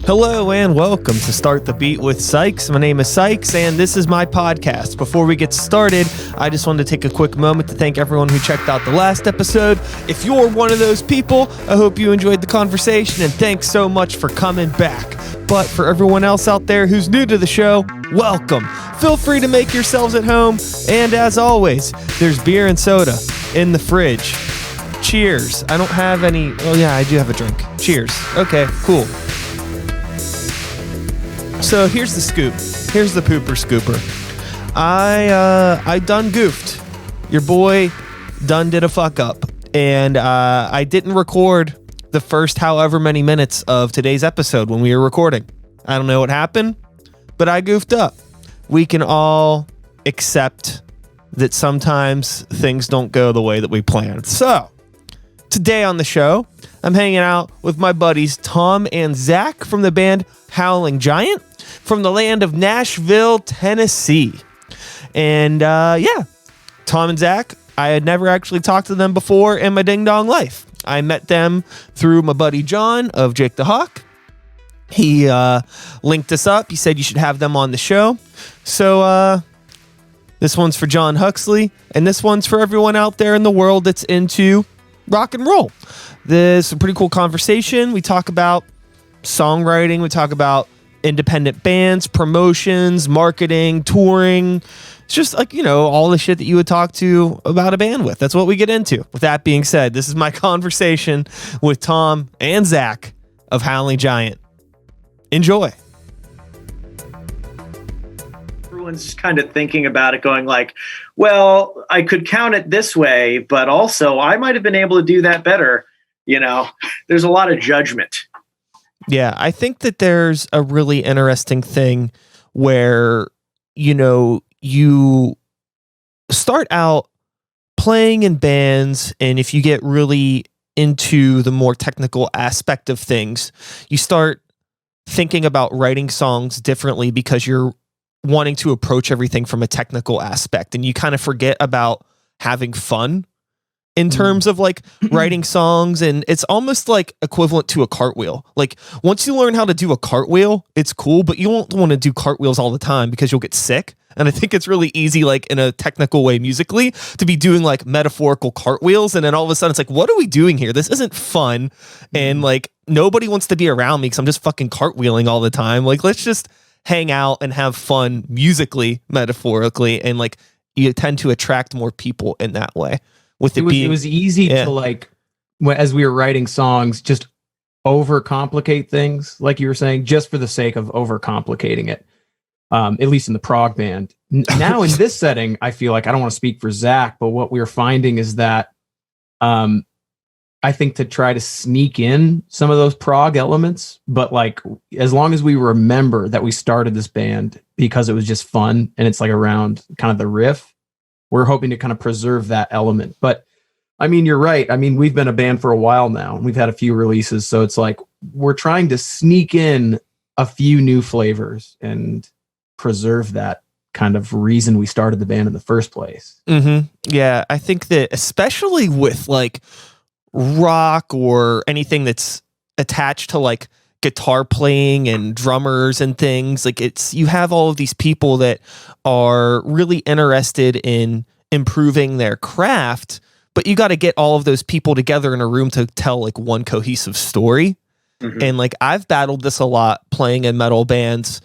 Hello and welcome to Start the Beat with Psych. My name is Psych and this is my podcast. Before we get started, I just wanted to take a quick moment to thank everyone who checked out the last episode. If you're one of those people, I hope you enjoyed the conversation and thanks so much for coming back. But for everyone else out there who's new to the show, welcome. Feel free to make yourselves at home. And as always, there's beer and soda in the fridge. Cheers. I don't have any. Oh yeah, I do have a drink. Cheers. Okay, cool. So here's the scoop. Here's the pooper scooper. I done goofed. Your boy done did a fuck up. And I didn't record the first however many minutes of today's episode when we were recording. I don't know what happened, but I goofed up. We can all accept that sometimes things don't go the way that we planned. So today on the show, I'm hanging out with my buddies Tom and Zach from the band Howling Giant from the land of Nashville, Tennessee. And Tom and Zach, I had never actually talked to them before in my ding-dong life. I met them through my buddy John of Jake the Hawk. He linked us up. He said you should have them on the show. So this one's for John Huxley, and this one's for everyone out there in the world that's into rock and roll. This is a pretty cool conversation. We talk about songwriting. We talk about independent bands, promotions, marketing, touring. It's just like, all the shit that you would talk to about a band with. That's what we get into. With that being said, this is my conversation with Tom and Zach of Howling Giant. Enjoy. Everyone's just kind of thinking about it going like, well, I could count it this way, but also I might have been able to do that better. There's a lot of judgment. Yeah, I think that there's a really interesting thing where, you start out playing in bands, and if you get really into the more technical aspect of things, you start thinking about writing songs differently because you're wanting to approach everything from a technical aspect, and you kind of forget about having fun in terms of like writing songs. And it's almost like equivalent to a cartwheel. Like once you learn how to do a cartwheel, it's cool, but you won't want to do cartwheels all the time because you'll get sick. And I think it's really easy, like in a technical way musically, to be doing like metaphorical cartwheels. And then all of a sudden it's like, what are we doing here? This isn't fun. And like nobody wants to be around me because I'm just fucking cartwheeling all the time. Like, let's just hang out and have fun musically, metaphorically. And like you tend to attract more people in that way. It was easy to like, as we were writing songs, just overcomplicate things, like you were saying, just for the sake of overcomplicating it. At least in the prog band. Now in this setting, I feel like, I don't want to speak for Zach, but what we're finding is that I think to try to sneak in some of those prog elements, but like as long as we remember that we started this band because it was just fun and it's like around kind of the riff, we're hoping to kind of preserve that element. But I mean, you're right. I mean, we've been a band for a while now and we've had a few releases. So it's like, we're trying to sneak in a few new flavors and preserve that kind of reason we started the band in the first place. Mm-hmm. Yeah. I think that especially with like rock or anything that's attached to like guitar playing and drummers and things, like you have all of these people that are really interested in improving their craft, but you got to get all of those people together in a room to tell like one cohesive story. Mm-hmm. And like I've battled this a lot playing in metal bands,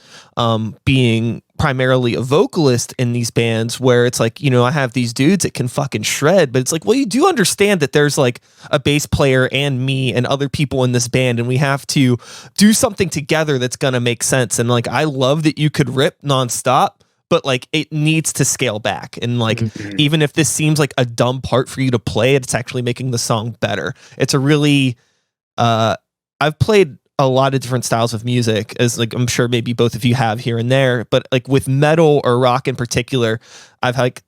being primarily a vocalist in these bands where it's like, I have these dudes that can fucking shred, but it's like, well, you do understand that there's like a bass player and me and other people in this band, and we have to do something together that's going to make sense. And like, I love that you could rip nonstop, but like it needs to scale back. And like, even if this seems like a dumb part for you to play, it's actually making the song better. It's a really, I've played a lot of different styles of music, as like I'm sure maybe both of you have here and there, but like with metal or rock in particular, I've like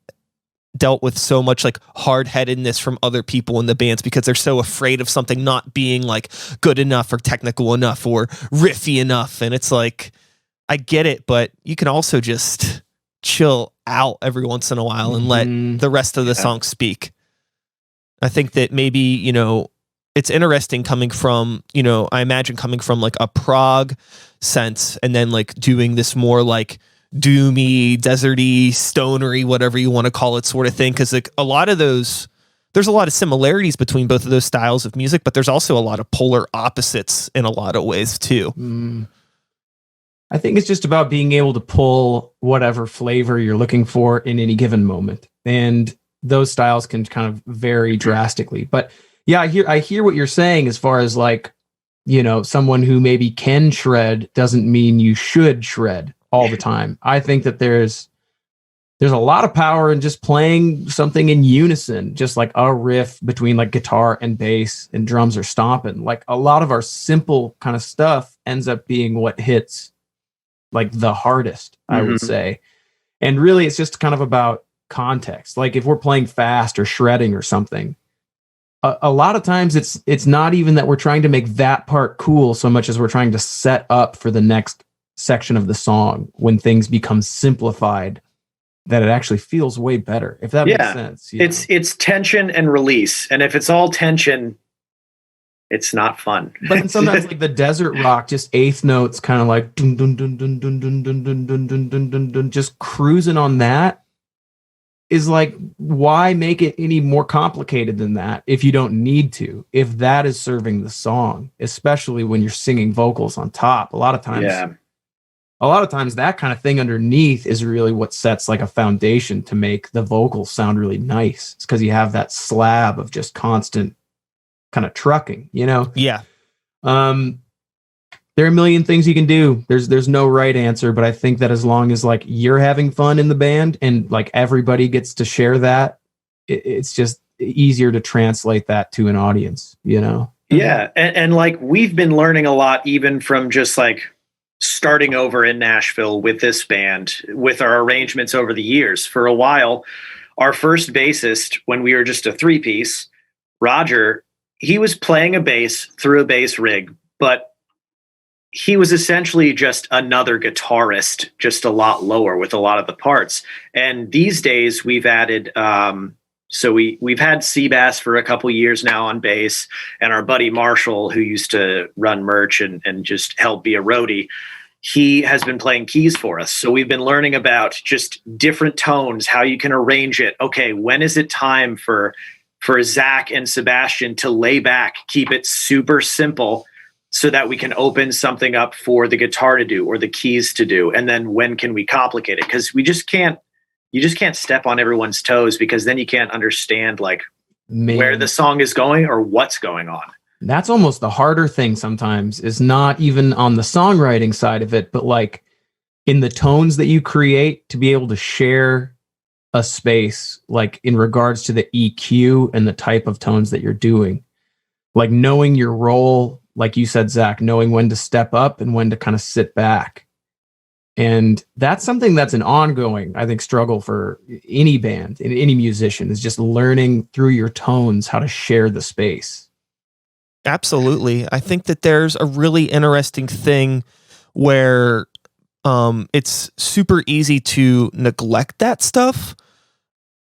dealt with so much like hard-headedness from other people in the bands because they're so afraid of something not being like good enough or technical enough or riffy enough. And it's like, I get it, but you can also just chill out every once in a while and let the rest of the song speak. I think that maybe, it's interesting coming from, I imagine coming from like a prog sense and then like doing this more like doomy, deserty, stonery, whatever you want to call it sort of thing. Cause like a lot of those, there's a lot of similarities between both of those styles of music, but there's also a lot of polar opposites in a lot of ways too. I think it's just about being able to pull whatever flavor you're looking for in any given moment. And those styles can kind of vary drastically. But yeah, I hear what you're saying as far as like, someone who maybe can shred doesn't mean you should shred all the time. I think that there's a lot of power in just playing something in unison, just like a riff between like guitar and bass and drums are stomping. Like a lot of our simple kind of stuff ends up being what hits like the hardest, I would say. And really it's just kind of about context. Like if we're playing fast or shredding or something, a lot of times it's not even that we're trying to make that part cool so much as we're trying to set up for the next section of the song when things become simplified, that it actually feels way better, if that makes sense. It's tension and release. And if it's all tension, it's not fun. But then sometimes like the desert rock, just eighth notes, kind of like dun, dun, dun, dun, dun, dun, dun, dun, dun, dun, dun, dun, dun, just cruising on that is like, why make it any more complicated than that if you don't need to, if that is serving the song, especially when you're singing vocals on top. A lot of times that kind of thing underneath is really what sets like a foundation to make the vocals sound really nice. It's because you have that slab of just constant kind of trucking, Yeah. There are a million things you can do. There's no right answer, but I think that as long as like you're having fun in the band and like everybody gets to share that, it's just easier to translate that to an audience, Yeah. And like we've been learning a lot even from just like starting over in Nashville with this band, with our arrangements over the years. For a while, our first bassist, when we were just a 3-piece, Roger, he was playing a bass through a bass rig, but he was essentially just another guitarist, just a lot lower with a lot of the parts. And these days we've added, so we've had Seabass for a couple years now on bass, and our buddy Marshall, who used to run merch and just help be a roadie, he has been playing keys for us. So we've been learning about just different tones, how you can arrange it. Okay, when is it time for Zach and Sebastian to lay back, keep it super simple so that we can open something up for the guitar to do or the keys to do? And then when can we complicate it? Because you just can't step on everyone's toes, because then you can't understand like where the song is going or what's going on. That's almost the harder thing sometimes, is not even on the songwriting side of it, but like in the tones that you create to be able to share a space, like in regards to the EQ and the type of tones that you're doing, like knowing your role, like you said, Zach, knowing when to step up and when to kind of sit back. And that's something that's an ongoing, I think, struggle for any band and any musician, is just learning through your tones how to share the space. Absolutely. I think that there's a really interesting thing where it's super easy to neglect that stuff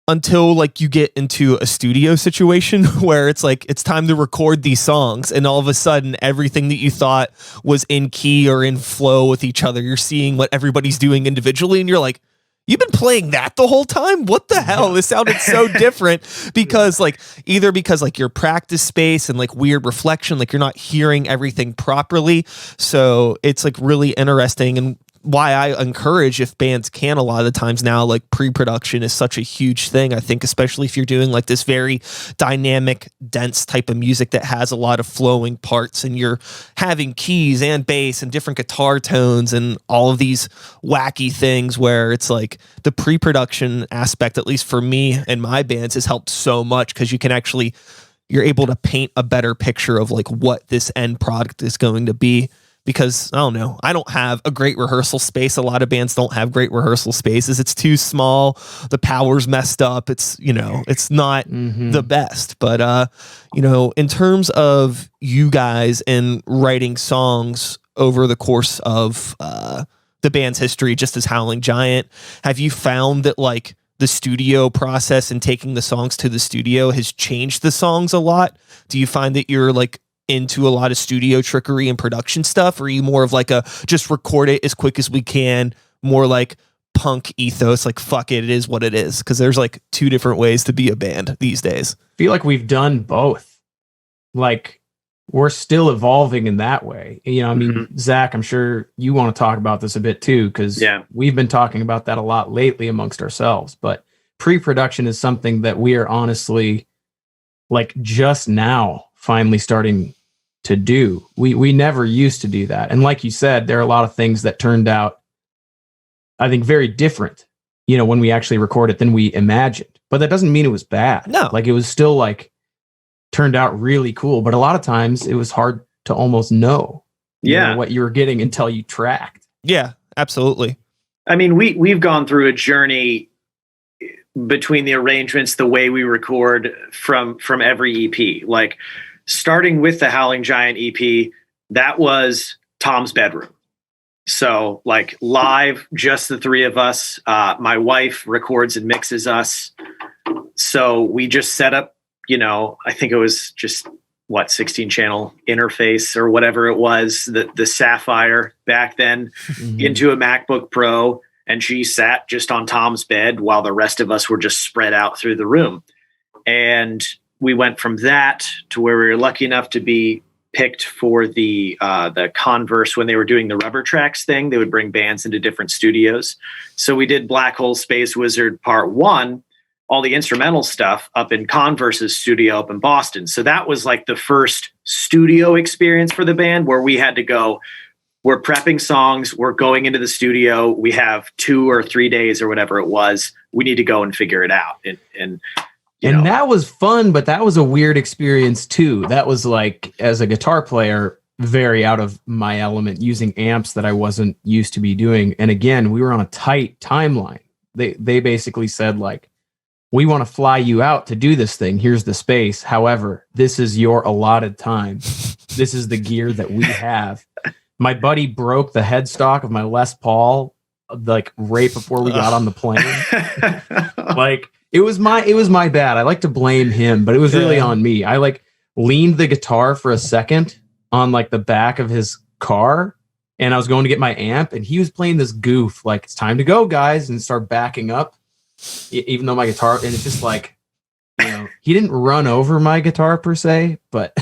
until like you get into a studio situation where it's like, it's time to record these songs. And all of a sudden, everything that you thought was in key or in flow with each other, you're seeing what everybody's doing individually. And you're like, you've been playing that the whole time? What the hell? This sounded so different, because like either because like your practice space and like weird reflection, like you're not hearing everything properly. So it's like really interesting. And why I encourage, if bands can, a lot of the times now, like pre-production is such a huge thing. I think especially if you're doing like this very dynamic, dense type of music that has a lot of flowing parts, and you're having keys and bass and different guitar tones and all of these wacky things, where it's like the pre-production aspect, at least for me and my bands, has helped so much, because you're able to paint a better picture of like what this end product is going to be. Because I don't know, I don't have a great rehearsal space. A lot of bands don't have great rehearsal spaces. It's too small. The power's messed up. It's, it's not the best. But, in terms of you guys and writing songs over the course of the band's history, just as Howling Giant, have you found that like the studio process and taking the songs to the studio has changed the songs a lot? Do you find that you're like into a lot of studio trickery and production stuff, or are you more of like a just record it as quick as we can, more like punk ethos, like fuck it, it is what it is? Because there's like two different ways to be a band these days. I feel like we've done both. Like, we're still evolving in that way. You know, I mean, Zach, I'm sure you want to talk about this a bit too, because we've been talking about that a lot lately amongst ourselves. But pre-production is something that we are honestly like just now finally starting to do. We never used to do that. And like you said, there are a lot of things that turned out, I think, very different, you know, when we actually record it than we imagined. But that doesn't mean it was bad. No. Like, it was still like turned out really cool. But a lot of times it was hard to almost know, you know, what you were getting until you tracked. Yeah, absolutely. I mean, we've gone through a journey between the arrangements, the way we record from every EP. Like, starting with the Howling Giant EP, that was Tom's bedroom. So like live, just the three of us. My wife records and mixes us. So we just set up, you know, I think it was just 16 channel interface or whatever it was, the Sapphire back then, into a MacBook Pro. And she sat just on Tom's bed while the rest of us were just spread out through the room. And we went from that to where we were lucky enough to be picked for the Converse when they were doing the Rubber Tracks thing. They would bring bands into different studios. So we did Black Hole Space Wizard Part 1, all the instrumental stuff up in Converse's studio up in Boston. So that was like the first studio experience for the band, where we had to go, we're prepping songs, we're going into the studio, we have 2 or 3 days or whatever it was, we need to go and figure it out. And that was fun, but that was a weird experience too. That was like, as a guitar player, very out of my element, using amps that I wasn't used to be doing. And again, we were on a tight timeline. They basically said, like, we want to fly you out to do this thing. Here's the space. However, this is your allotted time. This is the gear that we have. My buddy broke the headstock of my Les Paul like right before we got on the plane. Like, it was my bad. I like to blame him, but it was really on me. I like leaned the guitar for a second on like the back of his car, and I was going to get my amp, and he was playing this goof, like, it's time to go, guys, and start backing up, even though my guitar, and it's just like, you know, he didn't run over my guitar per se, but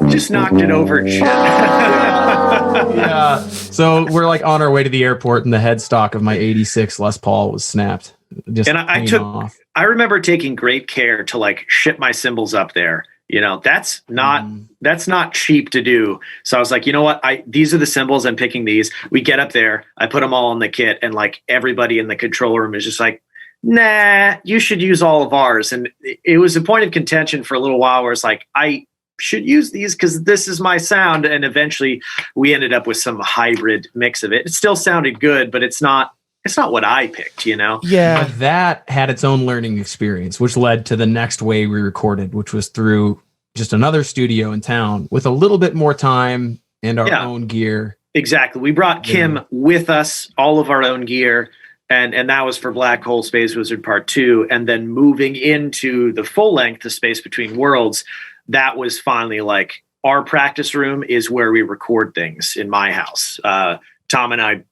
just knocked it over. Yeah. So we're like on our way to the airport, and the headstock of my 86 Les Paul was snapped. Just and I remember taking great care to like ship my cymbals up there. You know, that's not cheap to do. So I was like, you know what? These are the cymbals. I'm picking these. We get up there. I put them all in the kit, and like everybody in the control room is just like, nah, you should use all of ours. And it was a point of contention for a little while where it's like, I should use these because this is my sound. And eventually we ended up with some hybrid mix of it. It still sounded good, but it's not what I picked, you know? Yeah. But that had its own learning experience, which led to the next way we recorded, which was through just another studio in town with a little bit more time and our own gear. Exactly. We brought Kim with us, all of our own gear. And that was for Black Hole Space Wizard Part 2. And then moving into the full length, The Space Between Worlds, that was finally like, our practice room is where we record things in my house. Tom and I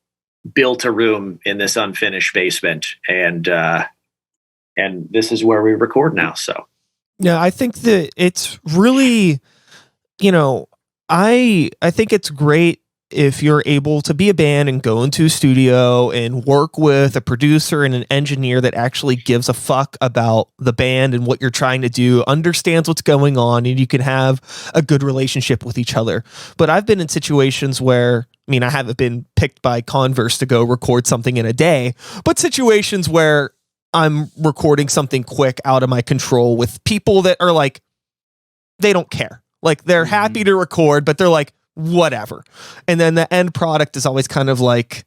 built a room in this unfinished basement, and this is where we record now. So yeah, I think that it's really, you know, I think it's great if you're able to be a band and go into a studio and work with a producer and an engineer that actually gives a fuck about the band and what you're trying to do, understands what's going on, and you can have a good relationship with each other. But I've been in situations where, I mean, I haven't been picked by Converse to go record something in a day, but situations where I'm recording something quick out of my control with people that are like, they don't care. Like, they're happy to record, but they're like, whatever. And then the end product is always kind of like,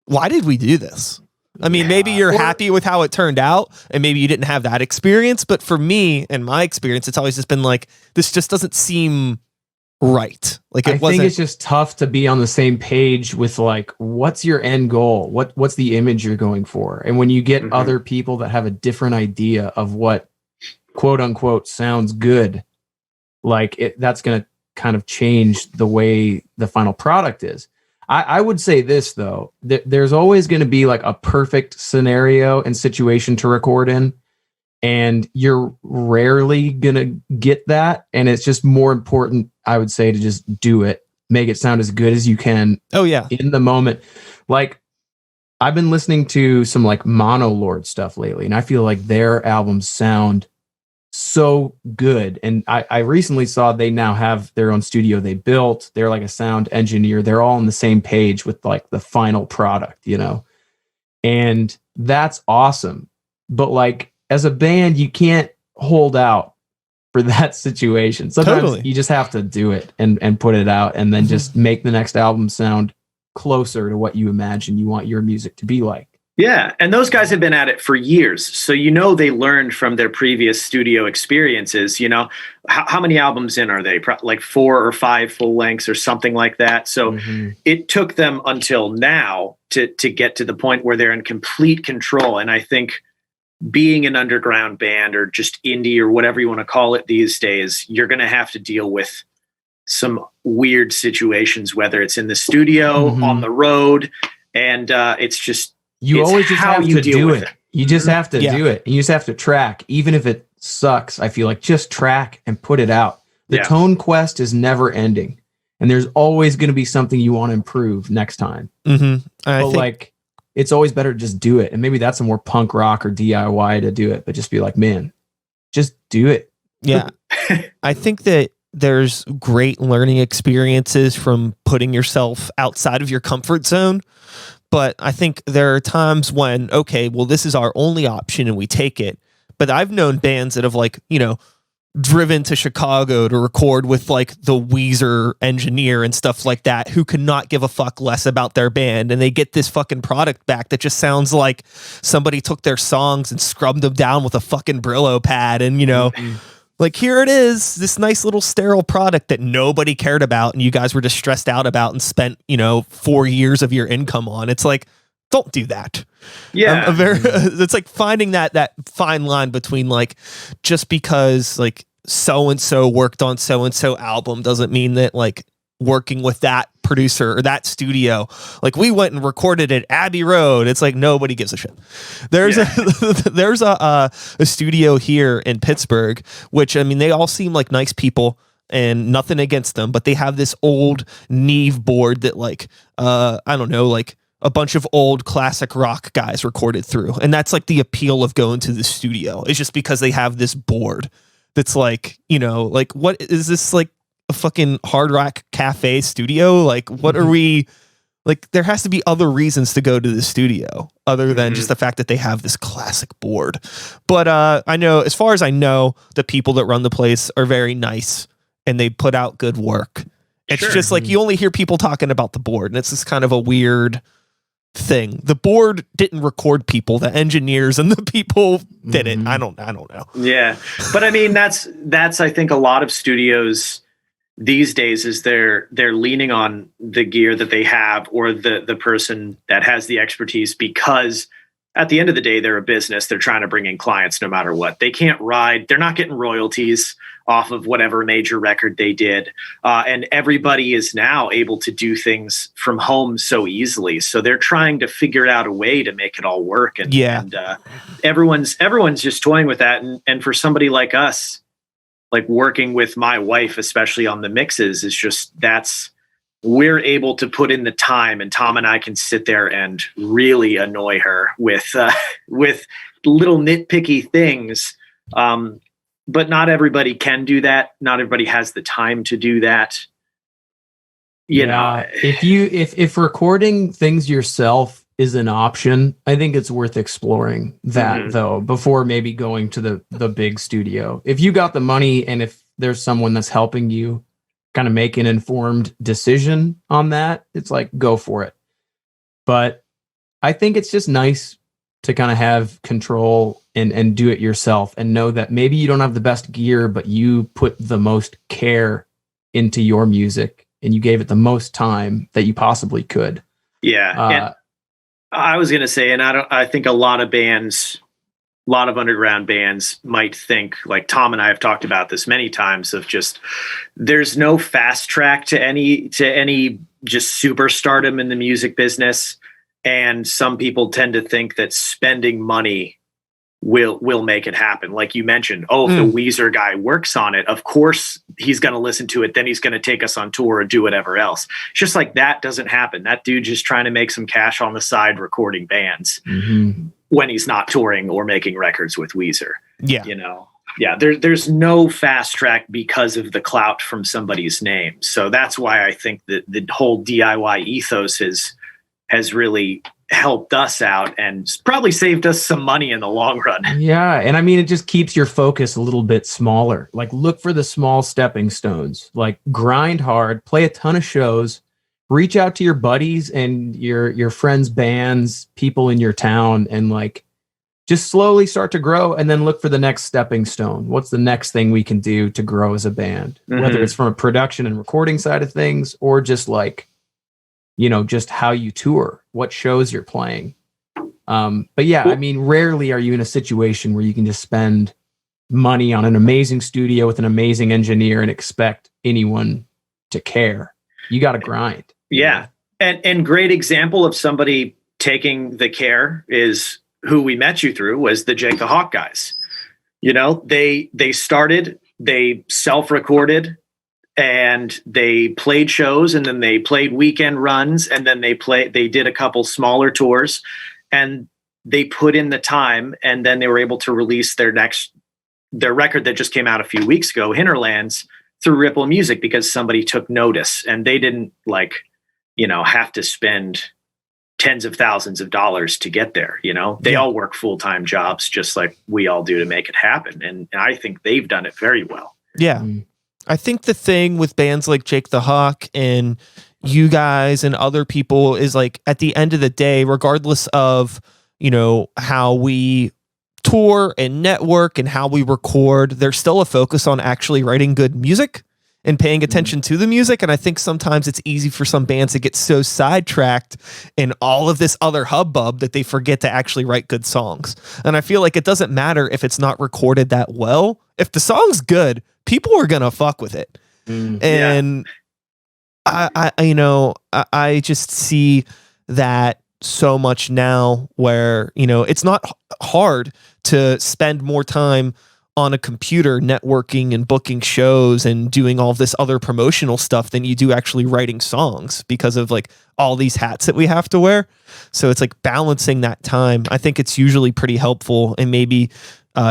why did we do this? I mean, maybe you're happy with how it turned out, and maybe you didn't have that experience. But for me and my experience, it's always just been like, this just doesn't seem right. Like I think it's just tough to be on the same page with like, what's your end goal? What's the image you're going for? And when you get other people that have a different idea of what quote unquote sounds good, like that's going to kind of change the way the final product is. I would say this though, there's always going to be like a perfect scenario and situation to record in. And you're rarely going to get that. And it's just more important, I would say, to just do it, make it sound as good as you can. Oh, yeah. In the moment. Like, I've been listening to some like Monolord stuff lately, and I feel like their albums sound so good. And I recently saw they now have their own studio they built. They're like a sound engineer. They're all on the same page with like the final product, you know? And that's awesome. But like, as a band, you can't hold out for that situation. Sometimes you just have to do it and put it out, and then just make the next album sound closer to what you imagine you want your music to be like. Yeah, and those guys have been at it for years. So they learned from their previous studio experiences. You know, how many albums in are they? Like 4 or 5 full lengths or something like that. So it took them until now to get to the point where they're in complete control. And I think being an underground band or just indie or whatever you want to call it these days, you're going to have to deal with some weird situations, whether it's in the studio, on the road, and it's just always just have to do it. You just have to do it. You just have to track, even if it sucks. I feel like just track and put it out. The tone quest is never ending, and there's always going to be something you want to improve next time. But it's always better to just do it. And maybe that's a more punk rock or DIY to do it, but just be like, man, just do it. Yeah. I think that there's great learning experiences from putting yourself outside of your comfort zone. But I think there are times when, okay, well, this is our only option and we take it. But I've known bands that have like, you know, driven to Chicago to record with like the Weezer engineer and stuff like that, who could not give a fuck less about their band, and they get this fucking product back that just sounds like somebody took their songs and scrubbed them down with a fucking Brillo pad, and you know, like here it is, this nice little sterile product that nobody cared about and you guys were just stressed out about and spent, you know, 4 years of your income on. It's like, don't do that. Yeah. It's like finding that fine line between like, just because like so-and-so worked on so-and-so album doesn't mean that like working with that producer or that studio, like we went and recorded at Abbey Road. It's like, nobody gives a shit. There's a studio here in Pittsburgh, which, I mean, they all seem like nice people and nothing against them, but they have this old Neve board that like, I don't know, like a bunch of old classic rock guys recorded through. And that's like the appeal of going to the studio. It's just because they have this board that's like, you know, like, what is this, like a fucking Hard Rock Cafe studio? Like, what are we, like, there has to be other reasons to go to the studio other than just the fact that they have this classic board. But I know, as far as I know, the people that run the place are very nice and they put out good work. It's just like, you only hear people talking about the board, and it's just kind of a weird thing. The board didn't record people, the engineers and the people did it. I don't know. Yeah. But I mean, that's I think a lot of studios these days is they're leaning on the gear that they have or the person that has the expertise, because at the end of the day, they're a business. They're trying to bring in clients no matter what. They can't ride. They're not getting royalties off of whatever major record they did. And everybody is now able to do things from home so easily. So they're trying to figure out a way to make it all work. And, everyone's just toying with that. And for somebody like us, like working with my wife, especially on the mixes, is just, we're able to put in the time, and Tom and I can sit there and really annoy her with little nitpicky things. But not everybody can do that. Not everybody has the time to do that. You know, if recording things yourself is an option, I think it's worth exploring that though, before maybe going to the big studio. If you got the money and if there's someone that's helping you kind of make an informed decision on that, it's like, go for it. But I think it's just nice to kind of have control and do it yourself, and know that maybe you don't have the best gear, but you put the most care into your music and you gave it the most time that you possibly could. Yeah. And I was going to say, and I think a lot of underground bands might think, like Tom and I have talked about this many times, of just, there's no fast track to any just superstardom in the music business. And some people tend to think that spending money will make it happen. Like you mentioned, if the Weezer guy works on it, of course he's going to listen to it. Then he's going to take us on tour or do whatever else. It's just like, that doesn't happen. That dude just trying to make some cash on the side, recording bands when he's not touring or making records with Weezer. Yeah. There's no fast track because of the clout from somebody's name. So that's why I think that the whole DIY ethos has really helped us out and probably saved us some money in the long run. Yeah. And I mean, it just keeps your focus a little bit smaller. Like, look for the small stepping stones, like grind hard, play a ton of shows, reach out to your buddies and your friends' bands, people in your town, and like just slowly start to grow, and then look for the next stepping stone. What's the next thing we can do to grow as a band, whether it's from a production and recording side of things, or just like, just how you tour, what shows you're playing. But yeah, I mean, rarely are you in a situation where you can just spend money on an amazing studio with an amazing engineer and expect anyone to care. You got to grind. Yeah. And great example of somebody taking the care is who we met you through, was the Jake the Hawk guys. They started, they self-recorded, and they played shows, and then they played weekend runs, and then they did a couple smaller tours, and they put in the time, and then they were able to release their record that just came out a few weeks ago, Hinterlands, through Ripple Music, because somebody took notice, and they didn't have to spend tens of thousands of dollars to get there. They all work full-time jobs just like we all do to make it happen. And I think they've done it very well. Yeah. I think the thing with bands like Jake the Hawk and you guys and other people is, like, at the end of the day, regardless of, how we tour and network and how we record, there's still a focus on actually writing good music and paying attention to the music. And I think sometimes it's easy for some bands to get so sidetracked in all of this other hubbub that they forget to actually write good songs. And I feel like it doesn't matter if it's not recorded that well. If the song's good, people are going to fuck with it. And I just see that so much now where, it's not hard to spend more time on a computer networking and booking shows and doing all this other promotional stuff than you do actually writing songs, because of like all these hats that we have to wear. So it's like balancing that time. I think it's usually pretty helpful. And maybe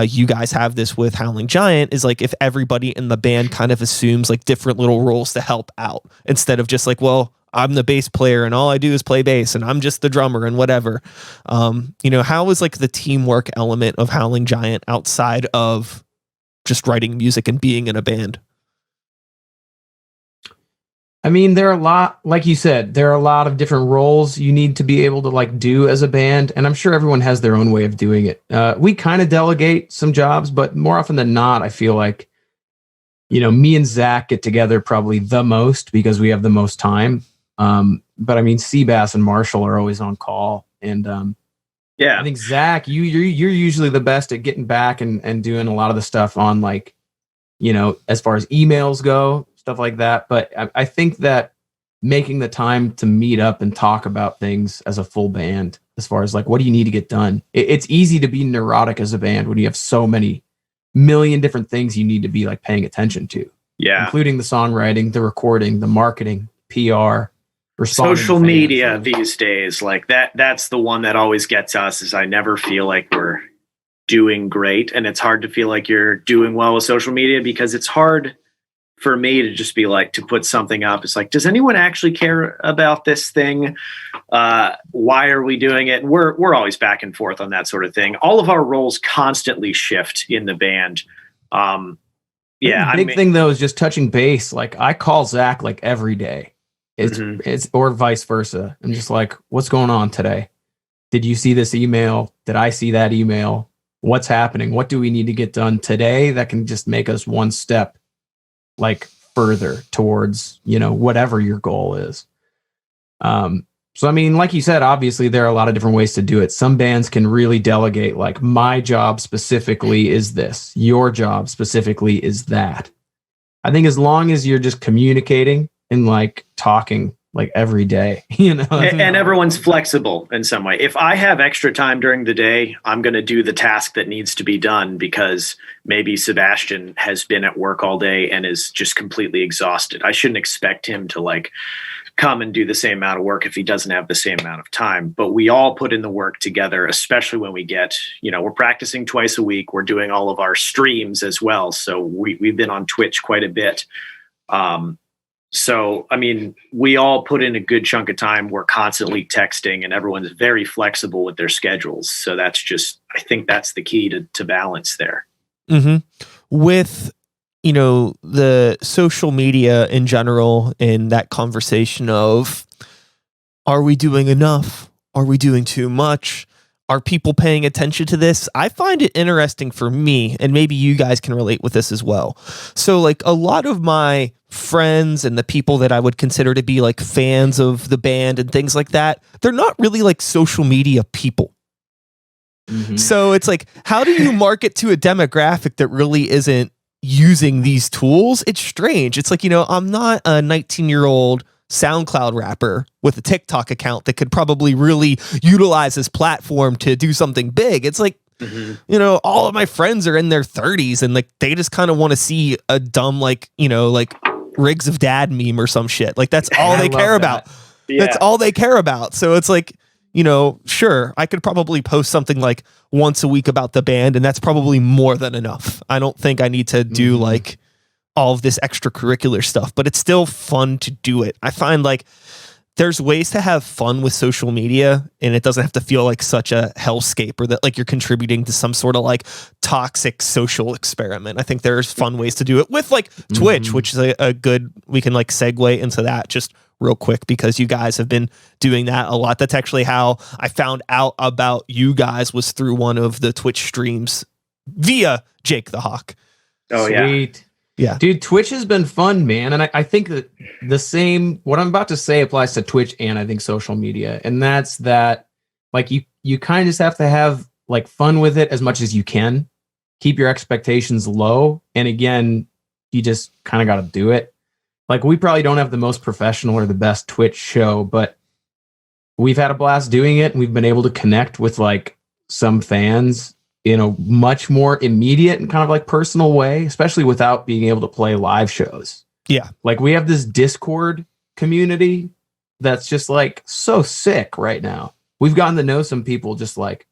you guys have this with Howling Giant, is like, if everybody in the band kind of assumes like different little roles to help out, instead of just like, well, I'm the bass player and all I do is play bass and I'm just the drummer and whatever. How is like the teamwork element of Howling Giant outside of just writing music and being in a band? I mean, there are a lot, like you said, there are a lot of different roles you need to be able to like do as a band. And I'm sure everyone has their own way of doing it. We kind of delegate some jobs, but more often than not, I feel like, me and Zach get together probably the most because we have the most time. But I mean, Seabass and Marshall are always on call. And I think Zach, you're usually the best at getting back and doing a lot of the stuff on, like, as far as emails go, stuff like that. But I think that making the time to meet up and talk about things as a full band, as far as like, what do you need to get done? It's easy to be neurotic as a band when you have so many million different things you need to be like paying attention to. Yeah. Including the songwriting, the recording, the marketing, PR, social media these days. Like that's the one that always gets us, is I never feel like we're doing great. And it's hard to feel like you're doing well with social media, because it's hard for me to just be like, to put something up. It's like, does anyone actually care about this thing? Why are we doing it? And we're always back and forth on that sort of thing. All of our roles constantly shift in the band. The big thing though is just touching base. Like, I call Zach like every day. It's or vice versa. I'm just like, what's going on today? Did you see this email? Did I see that email? What's happening? What do we need to get done today that can just make us one step like further towards, whatever your goal is. So, I mean, like you said, obviously there are a lot of different ways to do it. Some bands can really delegate, like, my job specifically is this, your job specifically is that. I think as long as you're just communicating and like talking like every day, and everyone's flexible in some way. If I have extra time during the day, I'm going to do the task that needs to be done because maybe Sebastian has been at work all day and is just completely exhausted. I shouldn't expect him to like come and do the same amount of work if he doesn't have the same amount of time. But we all put in the work together, especially when we get, we're practicing twice a week. We're doing all of our streams as well. So we've been on Twitch quite a bit. So, I mean, we all put in a good chunk of time. We're constantly texting and everyone's very flexible with their schedules. So that's just, I think that's the key to balance there. Mm-hmm. With, the social media in general and that conversation of, are we doing enough? Are we doing too much? Are people paying attention to this? I find it interesting for me, and maybe you guys can relate with this as well. So like a lot of my friends and the people that I would consider to be like fans of the band and things like that, they're not really like social media people. Mm-hmm. So it's like, how do you market to a demographic that really isn't using these tools? It's strange. It's like, I'm not a 19-year-old SoundCloud rapper with a TikTok account that could probably really utilize this platform to do something big. It's like, all of my friends are in their 30s and like they just kind of want to see a dumb like Rigs of Dad meme or some shit. Like that's all they care about. Yeah. That's all they care about. So it's like, sure, I could probably post something like once a week about the band, and that's probably more than enough. I don't think I need to do like all of this extracurricular stuff, but it's still fun to do it. I find like there's ways to have fun with social media and it doesn't have to feel like such a hellscape or that like you're contributing to some sort of like toxic social experiment. I think there's fun ways to do it with like Twitch, which is a good, we can like segue into that just real quick because you guys have been doing that a lot. That's actually how I found out about you guys, was through one of the Twitch streams via Jake the Hawk. Oh, Sweet. Yeah. Dude, Twitch has been fun, man. And I think that the same, what I'm about to say applies to Twitch and I think social media. And that's that, like, you kind of just have to have like fun with it as much as you can. Keep your expectations low. And again, you just kind of got to do it. Like, we probably don't have the most professional or the best Twitch show, but we've had a blast doing it. And we've been able to connect with like some fans in a much more immediate and kind of like personal way, especially without being able to play live shows. Yeah. Like, we have this Discord community that's just like so sick right now. We've gotten to know some people just like,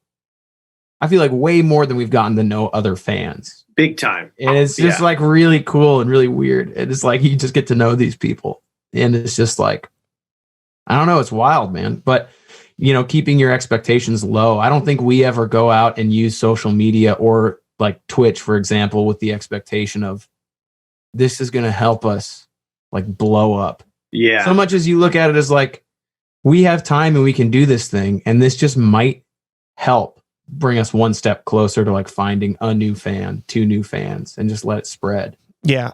I feel like way more than we've gotten to know other fans. Big time. And it's just like really cool and really weird. And it's like, you just get to know these people. And it's just like, I don't know, it's wild, man. But keeping your expectations low. I don't think we ever go out and use social media or like Twitch, for example, with the expectation of this is going to help us like blow up. Yeah. So much as you look at it as like, we have time and we can do this thing. And this just might help bring us one step closer to like finding a new fan, 2 new fans, and just let it spread. Yeah.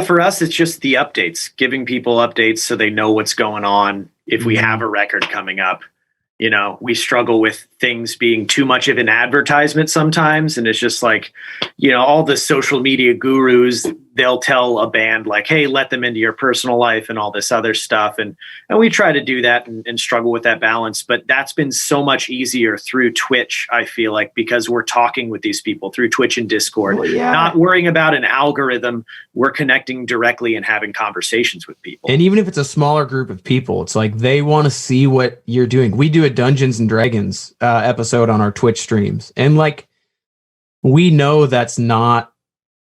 For us, it's just the updates, giving people updates so they know what's going on. If we have a record coming up, we struggle with things being too much of an advertisement sometimes. And it's just like, all the social media gurus, they'll tell a band like, hey, let them into your personal life and all this other stuff. And we try to do that and struggle with that balance. But that's been so much easier through Twitch, I feel like, because we're talking with these people through Twitch and Discord, not worrying about an algorithm. We're connecting directly and having conversations with people. And even if it's a smaller group of people, it's like they want to see what you're doing. We do a Dungeons and Dragons episode on our Twitch streams. And like, we know that's not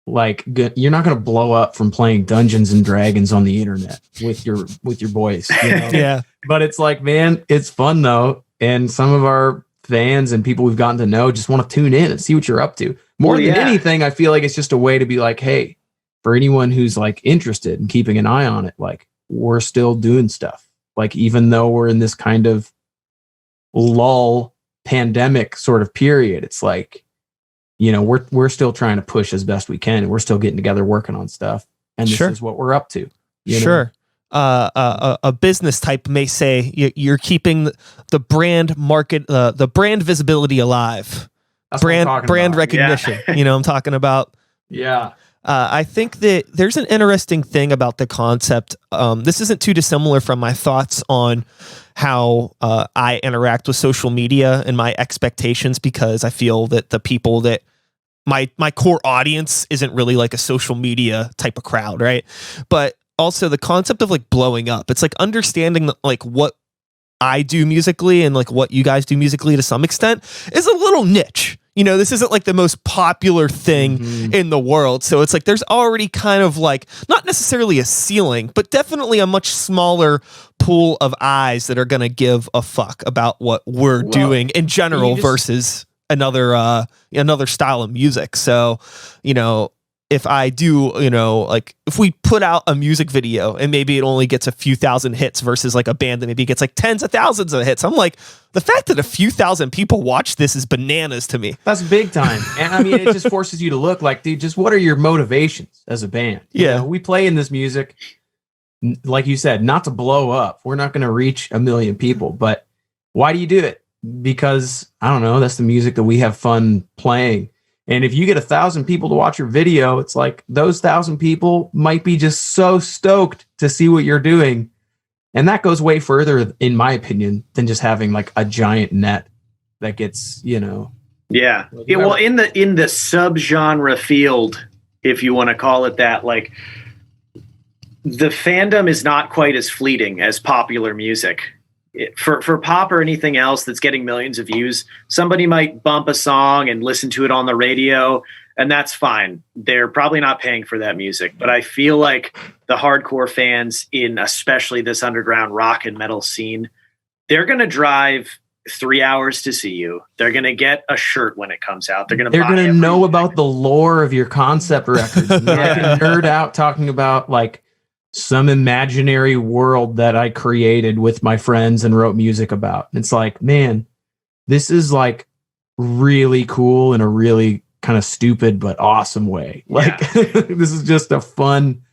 like good. You're not going to blow up from playing Dungeons and Dragons on the internet with your boys. Yeah. But it's like, man, it's fun though. And some of our fans and people we've gotten to know just want to tune in and see what you're up to. More than anything, I feel like it's just a way to be like, hey, for anyone who's like interested in keeping an eye on it, like, we're still doing stuff. Like, even though we're in this kind of lull pandemic sort of period, it's like, we're still trying to push as best we can. And we're still getting together, working on stuff. and this Sure. is what we're up to. You know? Sure. A business type may say you're keeping the brand market, the brand visibility alive. That's what I'm talking Brand about. recognition. Yeah. I'm talking about. Yeah. I think that there's an interesting thing about the concept. This isn't too dissimilar from my thoughts on how I interact with social media and my expectations, because I feel that the people that my core audience isn't really like a social media type of crowd, right? But also the concept of like blowing up. It's like understanding like what I do musically and like what you guys do musically to some extent is a little niche. This isn't like the most popular thing in the world. So it's like there's already kind of like not necessarily a ceiling, but definitely a much smaller pool of eyes that are going to give a fuck about what we're doing in general versus another style of music. So, if I do, like if we put out a music video and maybe it only gets a few thousand hits versus like a band that maybe gets like tens of thousands of hits, I'm like, the fact that a few thousand people watch this is bananas to me. That's big time. And I mean, it just forces you to look like, dude, just what are your motivations as a band? We play in this music, like you said, not to blow up. We're not going to reach 1 million people, but why do you do it? Because I don't know, that's the music that we have fun playing. And if you get 1,000 people to watch your video, it's like those 1,000 people might be just so stoked to see what you're doing. And that goes way further, in my opinion, than just having like a giant net that gets, Yeah. Well, in the subgenre field, if you want to call it that, like the fandom is not quite as fleeting as popular music. For pop or anything else that's getting millions of views, somebody might bump a song and listen to it on the radio, and that's fine. They're probably not paying for that music. But I feel like the hardcore fans in especially this underground rock and metal scene, they're going to drive 3 hours to see you. They're going to get a shirt when it comes out. They're going to know about the lore of your concept records. And I can nerd out talking about like some imaginary world that I created with my friends and wrote music about. And it's like, man, this is like really cool in a really kind of stupid but awesome way. Like this is just a fun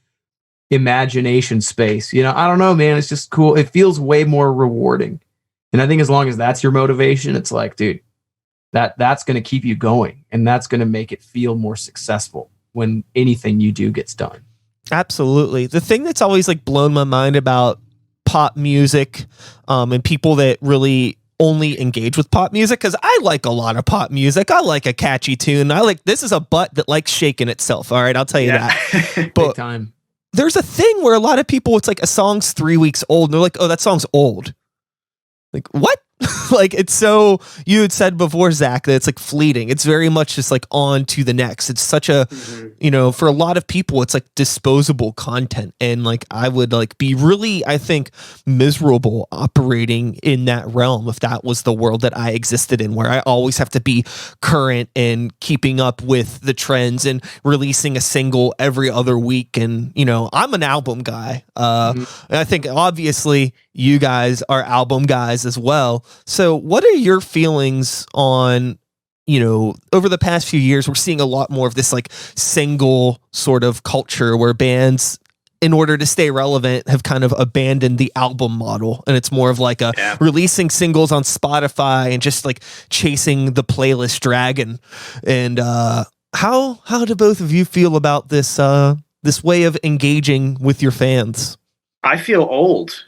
imagination space. I don't know, man. It's just cool. It feels way more rewarding. And I think as long as that's your motivation, it's like, dude, that's going to keep you going, and that's going to make it feel more successful when anything you do gets done. Absolutely. The thing that's always like blown my mind about pop music and people that really only engage with pop music, because I like a lot of pop music. I like a catchy tune. This is a butt that likes shaking itself. All right, I'll tell you that. But big time. There's a thing where a lot of people, it's like a song's 3 weeks old and they're like, oh, that song's old. Like, what? Like, it's so, you had said before, Zach, that it's like fleeting. It's very much just like on to the next. It's such a, for a lot of people, it's like disposable content. And like, I would like be really, I think, miserable operating in that realm if that was the world that I existed in, where I always have to be current and keeping up with the trends and releasing a single every other week. And, I'm an album guy. And I think obviously you guys are album guys as well. So what are your feelings on, over the past few years, we're seeing a lot more of this like single sort of culture where bands, in order to stay relevant, have kind of abandoned the album model. And it's more of like releasing singles on Spotify and just like chasing the playlist dragon. And how do both of you feel about this way of engaging with your fans? I feel old.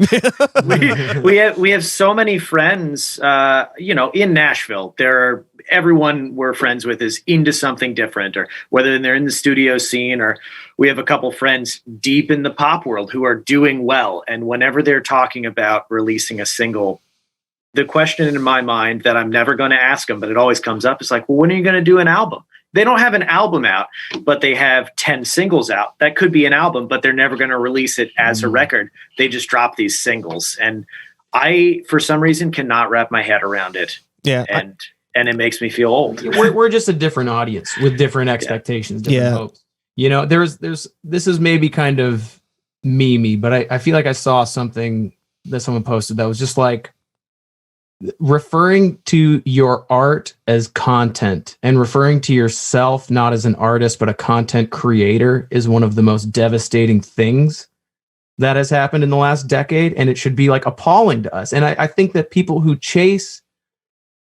we have so many friends, in Nashville. Everyone we're friends with is into something different, or whether they're in the studio scene, or we have a couple friends deep in the pop world who are doing well. And whenever they're talking about releasing a single, the question in my mind that I'm never going to ask them, but it always comes up, is like, well, when are you going to do an album? They don't have an album out, but they have 10 singles out. That could be an album, but they're never going to release it as a record. They just drop these singles. And I, for some reason, cannot wrap my head around it. Yeah. And it makes me feel old. We're just a different audience with different expectations, different hopes. This is maybe kind of memey, but I feel like I saw something that someone posted that was just like, referring to your art as content and referring to yourself not as an artist but a content creator is one of the most devastating things that has happened in the last decade, and it should be like appalling to us. And I think that people who chase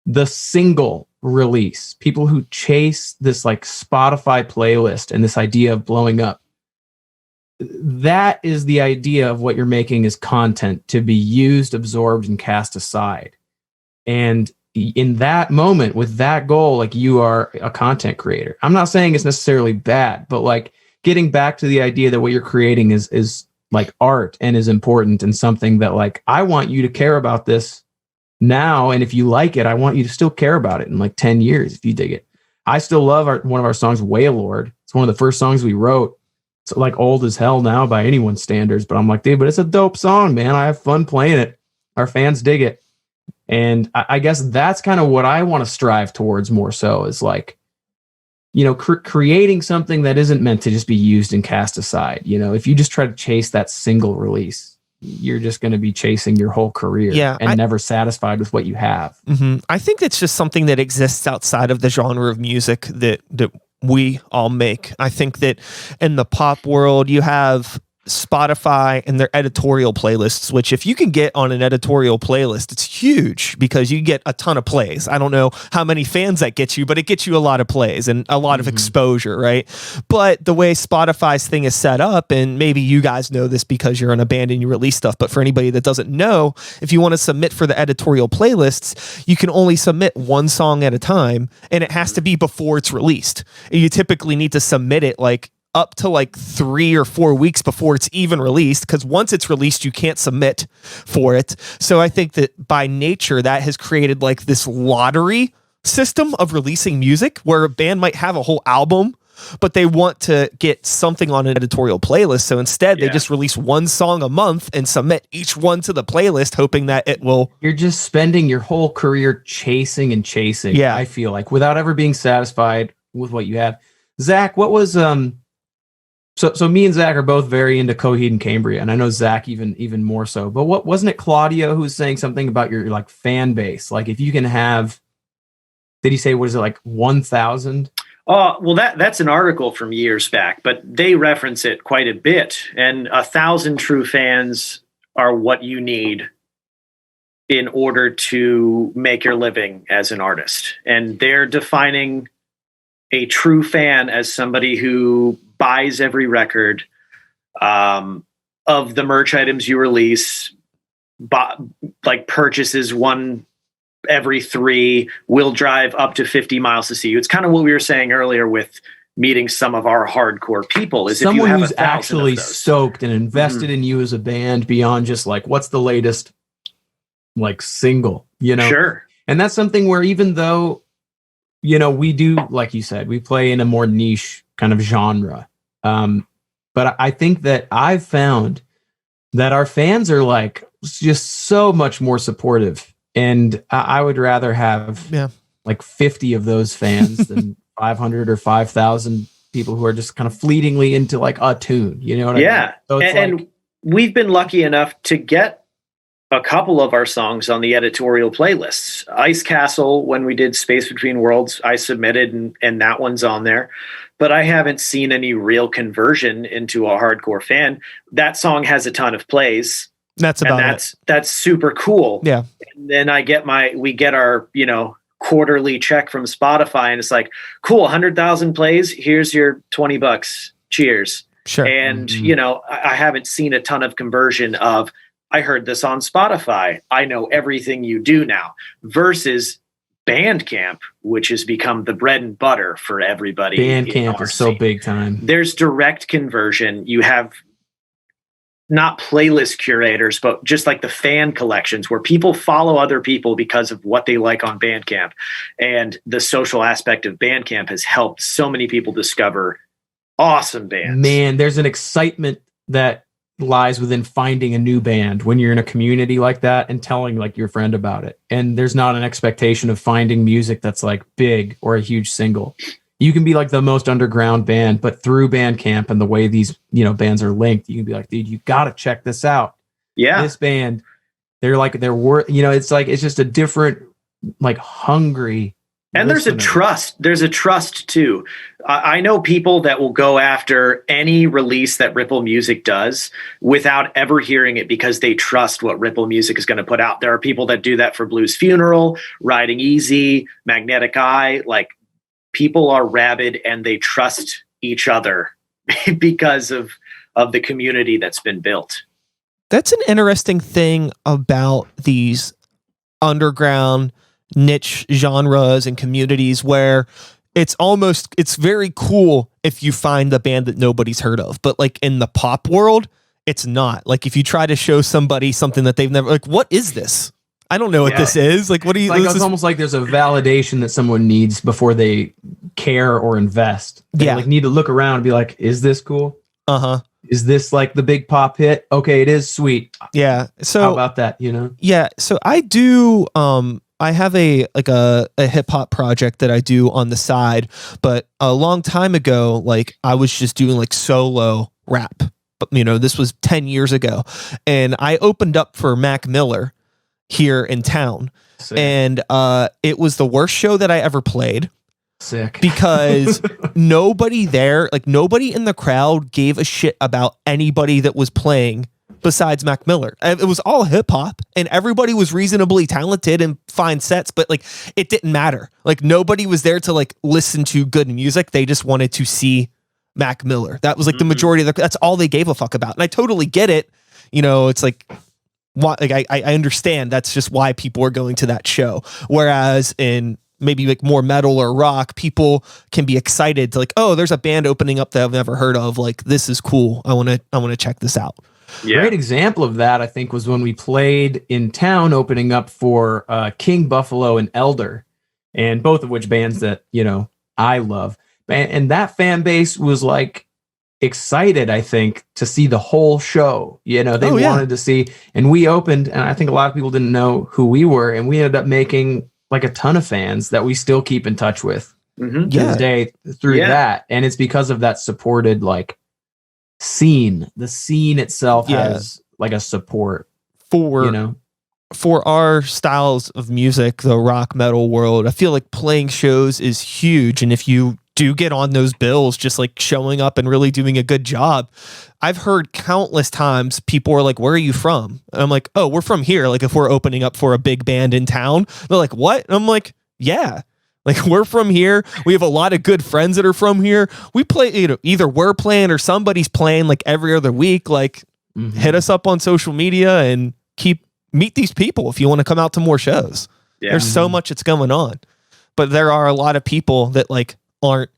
the single release, people who chase this like Spotify playlist and this idea of blowing up, that is the idea of what you're making is content to be used, absorbed, and cast aside. And in that moment, with that goal, like, you are a content creator. I'm not saying it's necessarily bad, but like getting back to the idea that what you're creating is like art and is important and something that like, I want you to care about this now. And if you like it, I want you to still care about it in like 10 years if you dig it. I still love one of our songs, Waylord. It's one of the first songs we wrote. It's like old as hell now by anyone's standards, but I'm like, dude, but it's a dope song, man. I have fun playing it. Our fans dig it. And I guess that's kind of what I want to strive towards more so, is like, you know, creating something that isn't meant to just be used and cast aside. You know, if you just try to chase that single release, you're just going to be chasing your whole career and never satisfied with what you have. Mm-hmm. I think it's just something that exists outside of the genre of music that we all make. I think that in the pop world, you have Spotify and their editorial playlists, which if you can get on an editorial playlist, it's huge because you get a ton of plays. I don't know how many fans that gets you, but it gets you a lot of plays and a lot of exposure, right? But the way Spotify's thing is set up, and maybe you guys know this because you're in a band and you release stuff, but for anybody that doesn't know, if you want to submit for the editorial playlists, you can only submit one song at a time, and it has to be before it's released. And you typically need to submit it like up to like 3 or 4 weeks before it's even released, because once it's released, you can't submit for it. So I think that by nature, that has created like this lottery system of releasing music where a band might have a whole album, but they want to get something on an editorial playlist. So instead, they just release one song a month and submit each one to the playlist, hoping that it will... You're just spending your whole career chasing and chasing, I feel like, without ever being satisfied with what you have. Zach, what was... So me and Zach are both very into Coheed and Cambria, and I know Zach even more so. But what wasn't it Claudio who was saying something about your like fan base? Like if you can have, did he say, what is it, like 1,000? Oh, well, that's an article from years back, but they reference it quite a bit. And 1,000 true fans are what you need in order to make your living as an artist. And they're defining a true fan as somebody who buys every record of the merch items you release, like purchases one every 3, will drive up to 50 miles to see you. It's kind of what we were saying earlier with meeting some of our hardcore people. Is someone if you have who's actually stoked and invested in you as a band beyond just like, what's the latest like single, you know? Sure. And that's something where even though, you know, we do, like you said, we play in a more niche kind of genre. But I think that I've found that our fans are like just so much more supportive. And I would rather have like 50 of those fans than 500 or 5,000 people who are just kind of fleetingly into like a tune, you know what I mean? So it's and we've been lucky enough to get a couple of our songs on the editorial playlists. Ice Castle, when we did Space Between Worlds, I submitted and that one's on there. But I haven't seen any real conversion into a hardcore fan. That song has a ton of plays. That's super cool. Yeah. And then we get our, you know, quarterly check from Spotify, and it's like, cool, 100,000 plays. Here's your $20. Cheers. Sure. And you know, I haven't seen a ton of conversion of, I heard this on Spotify, I know everything you do now, versus Bandcamp, which has become the bread and butter for everybody. Bandcamp is so big time. There's direct conversion. You have not playlist curators, but just like the fan collections where people follow other people because of what they like on Bandcamp. And the social aspect of Bandcamp has helped so many people discover awesome bands. Man, there's an excitement that lies within finding a new band when you're in a community like that and telling like your friend about it. And there's not an expectation of finding music that's like big or a huge single. You can be like the most underground band, but through Bandcamp and the way these, you know, bands are linked, you can be like, dude, you got to check this out. Yeah. This band, They're like, it's just a different, like, hungry. And there's a trust too. I know people that will go after any release that Ripple Music does without ever hearing it because they trust what Ripple Music is going to put out. There are people that do that for Blues Funeral, Riding Easy, Magnetic Eye. Like, people are rabid and they trust each other because of the community that's been built. That's an interesting thing about these underground niche genres and communities where it's very cool if you find the band that nobody's heard of, but like in the pop world, it's not. Like if you try to show somebody something that they've never, like, what is this? I don't know what this is. Like, what do you, like, it's almost like there's a validation that someone needs before they care or invest. They like need to look around and be like, is this cool? Is this like the big pop hit? Okay, it is, sweet. Yeah. So how about that, you know? Yeah. So I do, I have a hip hop project that I do on the side, but a long time ago, like I was just doing like solo rap, but you know, this was 10 years ago, and I opened up for Mac Miller here in town. Sick. And it was the worst show that I ever played. Sick. Because nobody there, like nobody in the crowd gave a shit about anybody that was playing besides Mac Miller. It was all hip hop and everybody was reasonably talented and fine sets, but like it didn't matter. Like nobody was there to like listen to good music. They just wanted to see Mac Miller. That was like the majority of that's all they gave a fuck about. And I totally get it. You know, it's like, why, like I understand that's just why people are going to that show. Whereas in maybe like more metal or rock, people can be excited to like, oh, there's a band opening up that I've never heard of. Like, this is cool. I want to check this out. Yeah. Great example of that, I think, was when we played in town opening up for King Buffalo and Elder, and both of which bands that, you know, I love. And that fan base was like excited, I think, to see the whole show. You know, they wanted to see, and we opened, and I think a lot of people didn't know who we were, and we ended up making like a ton of fans that we still keep in touch with to this day through that. And it's because of that supported like scene. The scene itself has like a support for, you know, for our styles of music, the rock metal world. I feel like playing shows is huge. And if you do get on those bills, just like showing up and really doing a good job. I've heard countless times people are like, where are you from? And I'm like, oh, we're from here. Like if we're opening up for a big band in town, they're like, what? And I'm like, yeah, like we're from here. We have a lot of good friends that are from here. We play, you know, either we're playing or somebody's playing like every other week. Like hit us up on social media and meet these people if you want to come out to more shows. Yeah. There's so much that's going on, but there are a lot of people that like aren't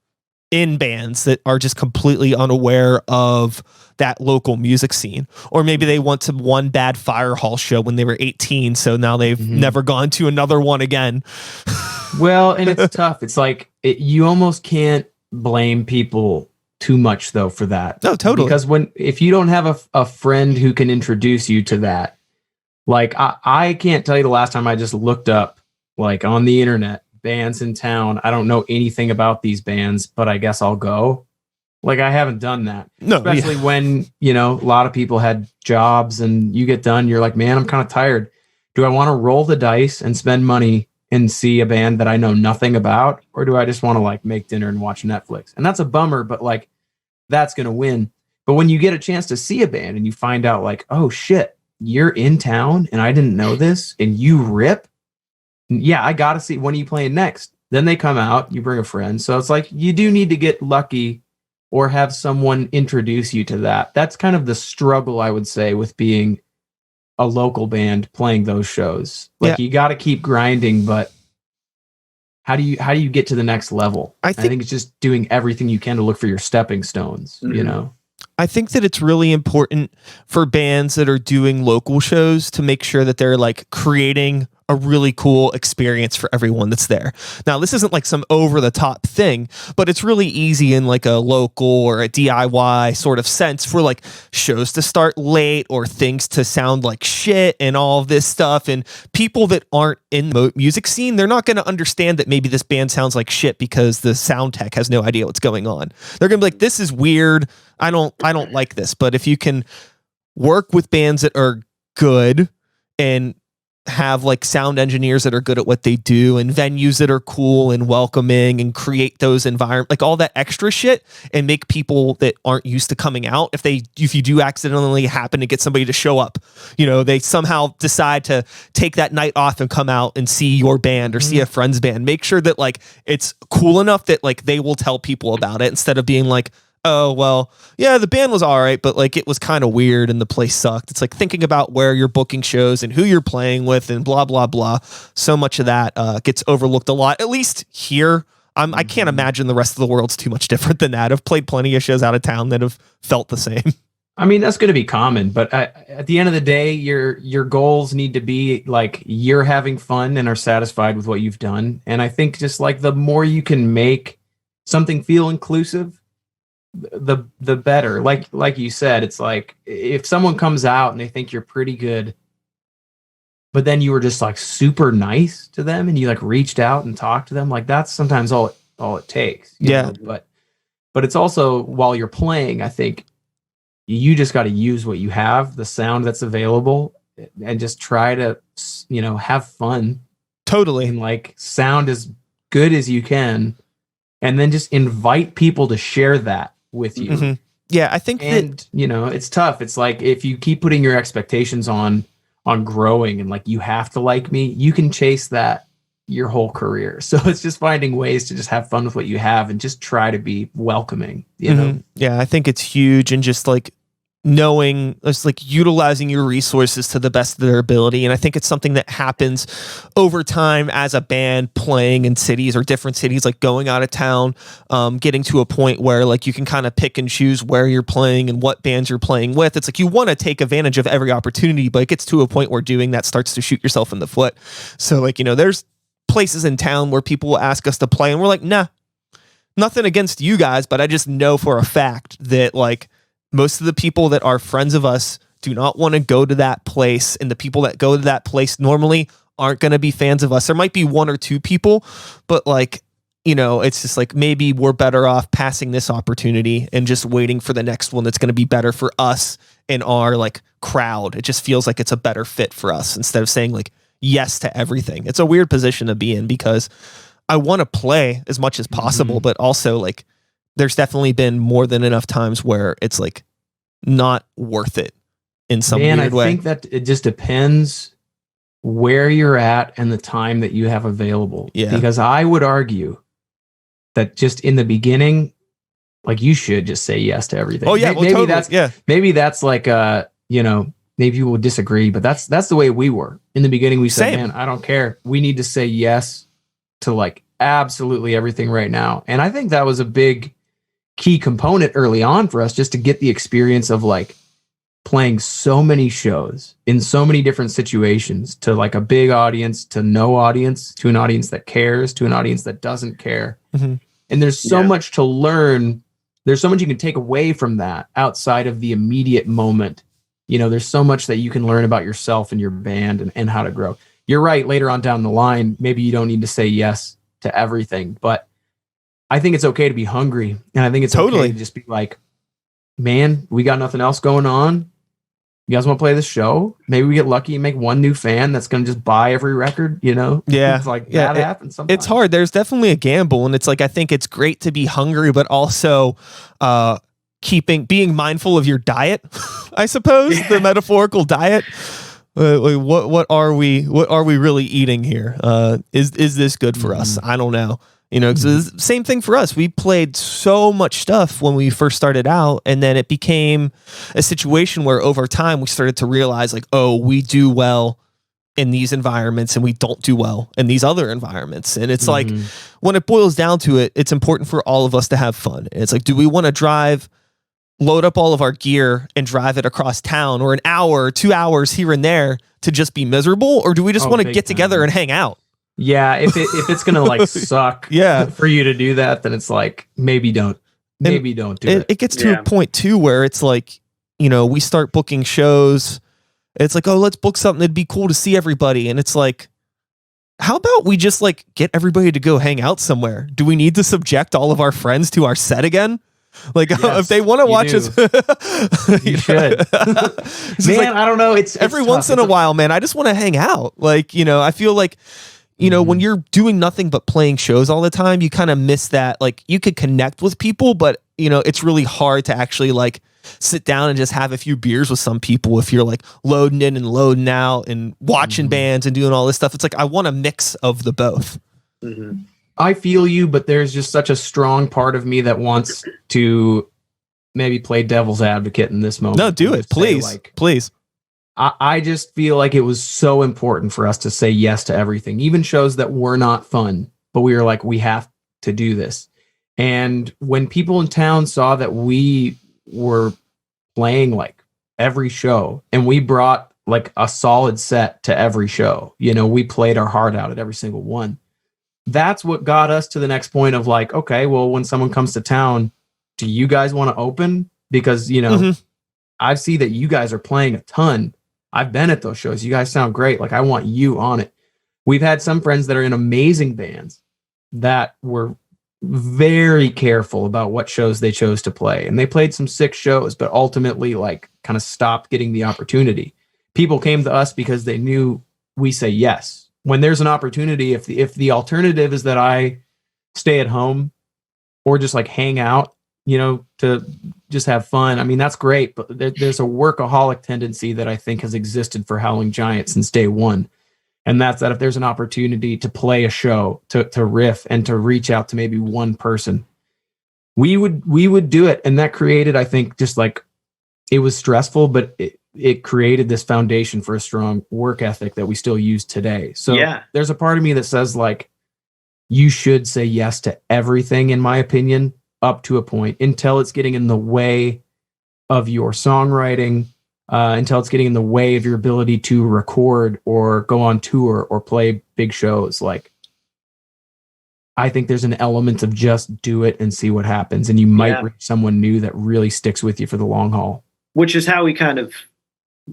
in bands that are just completely unaware of that local music scene, or maybe they went to one bad fire hall show when they were 18, so now they've never gone to another one again. Well, and it's tough. It's like you almost can't blame people too much though for that. No, totally. Because if you don't have a friend who can introduce you to that, like I can't tell you the last time I just looked up like on the internet bands in town. I don't know anything about these bands, but I guess I'll go. Like I haven't done that. No, especially when, you know, a lot of people had jobs and you get done, you're like, man, I'm kind of tired. Do I want to roll the dice and spend money and see a band that I know nothing about? Or do I just want to like make dinner and watch Netflix? And that's a bummer, but like that's going to win. But when you get a chance to see a band and you find out like, oh shit, you're in town and I didn't know this and you rip. Yeah, I got to see, when are you playing next? Then they come out, you bring a friend. So it's like, you do need to get lucky or have someone introduce you to that. That's kind of the struggle, I would say, with being a local band playing those shows. Like you got to keep grinding, but how do you get to the next level? I think it's just doing everything you can to look for your stepping stones, you know? I think that it's really important for bands that are doing local shows to make sure that they're like creating a really cool experience for everyone that's there. Now, this isn't like some over the top thing, but it's really easy in like a local or a DIY sort of sense for like shows to start late or things to sound like shit and all of this stuff. And people that aren't in the music scene, they're not going to understand that maybe this band sounds like shit because the sound tech has no idea what's going on. They're going to be like, this is weird. I don't like this. But if you can work with bands that are good and have like sound engineers that are good at what they do and venues that are cool and welcoming and create those environment, like all that extra shit, and make people that aren't used to coming out, if you do accidentally happen to get somebody to show up, they somehow decide to take that night off and come out and see your band or see a friend's band, make sure that like it's cool enough that like they will tell people about it instead of being like, oh, well, yeah, the band was all right, but like it was kind of weird and the place sucked. It's like thinking about where you're booking shows and who you're playing with and blah, blah, blah. So much of that gets overlooked a lot, at least here. I can't imagine the rest of the world's too much different than that. I've played plenty of shows out of town that have felt the same. I mean, that's going to be common, but at the end of the day, your goals need to be like you're having fun and are satisfied with what you've done. And I think just like the more you can make something feel inclusive, the better. Like you said, it's like if someone comes out and they think you're pretty good, but then you were just like super nice to them and you like reached out and talked to them, like that's sometimes all it takes. You know? But it's also while you're playing, I think you just got to use what you have, the sound that's available, and just try to have fun. Totally. And like sound as good as you can, and then just invite people to share that with you. Mm-hmm. Yeah, I think that it's tough. It's like if you keep putting your expectations on growing and like you have to like me, you can chase that your whole career. So it's just finding ways to just have fun with what you have and just try to be welcoming, you know? Yeah, I think it's huge, and just like knowing, it's like utilizing your resources to the best of their ability. And I think it's something that happens over time as a band playing in cities or different cities, like going out of town, getting to a point where like you can kind of pick and choose where you're playing and what bands you're playing with. It's like you want to take advantage of every opportunity, but it gets to a point where doing that starts to shoot yourself in the foot. So like, there's places in town where people will ask us to play and we're like, nah, nothing against you guys, but I just know for a fact that like most of the people that are friends of us do not want to go to that place, and the people that go to that place normally aren't going to be fans of us. There might be one or two people, but like, it's just like maybe we're better off passing this opportunity and just waiting for the next one that's going to be better for us and our like crowd. It just feels like it's a better fit for us instead of saying like yes to everything. It's a weird position to be in because I want to play as much as possible, but also like there's definitely been more than enough times where it's like not worth it in some weird way. I think that it just depends where you're at and the time that you have available. Yeah. Because I would argue that just in the beginning, like you should just say yes to everything. Oh yeah, well, totally. Maybe that's like maybe you will disagree, but that's the way we were. In the beginning we said, man, I don't care. We need to say yes to like absolutely everything right now. And I think that was a big key component early on for us, just to get the experience of like playing so many shows in so many different situations, to like a big audience, to no audience, to an audience that cares, to an audience that doesn't care. And there's so much to learn. There's so much you can take away from that outside of the immediate moment. There's so much that you can learn about yourself and your band and how to grow. You're right. Later on down the line, maybe you don't need to say yes to everything, but I think it's okay to be hungry. And I think it's okay to just be like, man, we got nothing else going on. You guys want to play this show? Maybe we get lucky and make one new fan that's going to just buy every record, Yeah. It's like that happens sometimes. It's hard. There's definitely a gamble. And it's like, I think it's great to be hungry, but also being mindful of your diet, I suppose, the metaphorical diet. What are we really eating here? Is this good for us? I don't know. It's the same thing for us. We played so much stuff when we first started out, and then it became a situation where over time we started to realize like, oh, we do well in these environments and we don't do well in these other environments. And it's like, when it boils down to it, it's important for all of us to have fun. And it's like, do we want to load up all of our gear and drive it across town, or an hour or 2 hours here and there to just be miserable? Or do we just want to get together and hang out? Yeah, if it's gonna like suck for you to do that, then it's like maybe don't do it. It gets to a point too where it's like, we start booking shows. It's like, oh, let's book something that'd be cool to see everybody. And it's like, how about we just like get everybody to go hang out somewhere? Do we need to subject all of our friends to our set again? Like if they want to watch us, you should. Man, I don't know. It's every tough. once in a while, man. I just want to hang out. Like, I feel like, when you're doing nothing but playing shows all the time, you kind of miss that. Like, you could connect with people, but it's really hard to actually like sit down and just have a few beers with some people if you're like loading in and loading out and watching bands and doing all this stuff. It's like I want a mix of the both. Mm-hmm. I feel you, but there's just such a strong part of me that wants to maybe play devil's advocate in this moment. No, do it. Please. Please. I just feel like it was so important for us to say yes to everything, even shows that were not fun, but we were like, we have to do this. And when people in town saw that we were playing like every show and we brought like a solid set to every show, we played our heart out at every single one. That's what got us to the next point of like, okay, well, when someone comes to town, do you guys want to open? Because, I see that you guys are playing a ton. I've been at those shows. You guys sound great. Like, I want you on it. We've had some friends that are in amazing bands that were very careful about what shows they chose to play. And they played some sick shows, but ultimately like kind of stopped getting the opportunity. People came to us because they knew we say yes. When there's an opportunity, if the alternative is that I stay at home or just like hang out, to just have fun. I mean, that's great, but there's a workaholic tendency that I think has existed for Howling Giant since day one. And that's that if there's an opportunity to play a show, to riff and to reach out to maybe one person, we would do it. And that created, I think, just like, it was stressful, but it created this foundation for a strong work ethic that we still use today. So there's a part of me that says like, you should say yes to everything, in my opinion, up to a point, until it's getting in the way of your songwriting, until it's getting in the way of your ability to record or go on tour or play big shows. Like, I think there's an element of just do it and see what happens. And you might reach someone new that really sticks with you for the long haul. Which is how we kind of